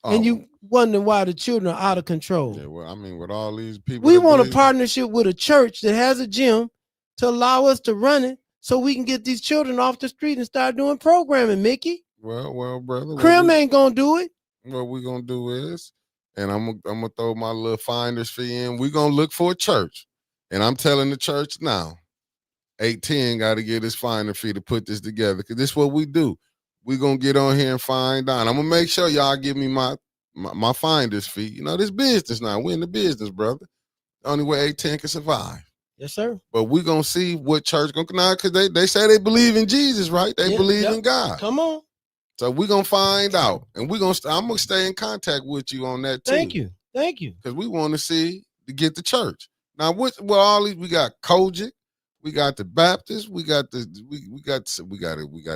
And you wonder why the children are out of control.
Yeah, well, I mean, with all these people,
we want a partnership with a church that has a gym to allow us to run it so we can get these children off the street and start doing programming, Mickey.
Well, brother.
Crim ain't going to do it.
What we're going to do is, and I'm going to throw my little finder's fee in, we're going to look for a church. And I'm telling the church now, 810 got to get his finder fee to put this together, because this is what we do. We're going to get on here and find out. I'm going to make sure y'all give me my finder's fee. You know, this business now. We're in the business, brother. The only way 810 can survive.
Yes, sir.
But we're going to see what church going to, now, because they say they believe in Jesus, right? They believe in God.
Come on.
So we're going to find out. And I'm going to stay in contact with you on that, too.
Thank you.
Because we want to see, to get the church. Now, all these, we got Kojic. We got the Baptists. We got to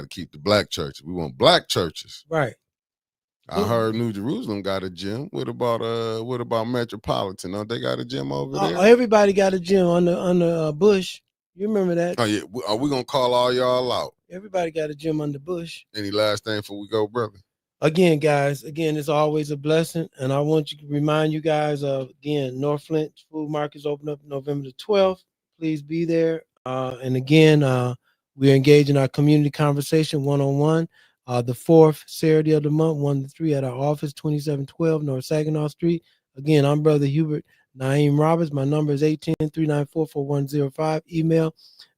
keep the black churches. We want black churches.
Right.
I heard New Jerusalem got a gym. What about Metropolitan? Don't they got a gym over there?
Everybody got a gym on the Bush. You remember that?
Oh yeah. Are we gonna call all y'all out?
Everybody got a gym on the Bush.
Any last thing before we go, brother?
Again, guys. It's always a blessing, and I want to remind you guys of North Flint Food Market's open up November the 12th. Please be there. And again, we're engaged in our community conversation one-on-one. The fourth Saturday of the month, 1 to 3 at our office, 2712 North Saginaw Street. Again, I'm Brother Hubert Naeem Roberts. My number is 810-394-4105. Email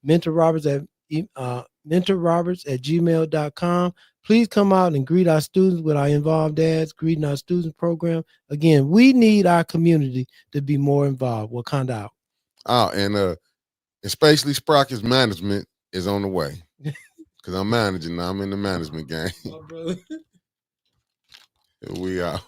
mentorroberts@gmail.com. Please come out and greet our students with our Involved Dads, greeting our students program. Again, we need our community to be more involved. Wakanda out.
And Spacely Sprockets management is on the way. Because I'm managing now. I'm in the management game.
Oh, brother.
Here we are.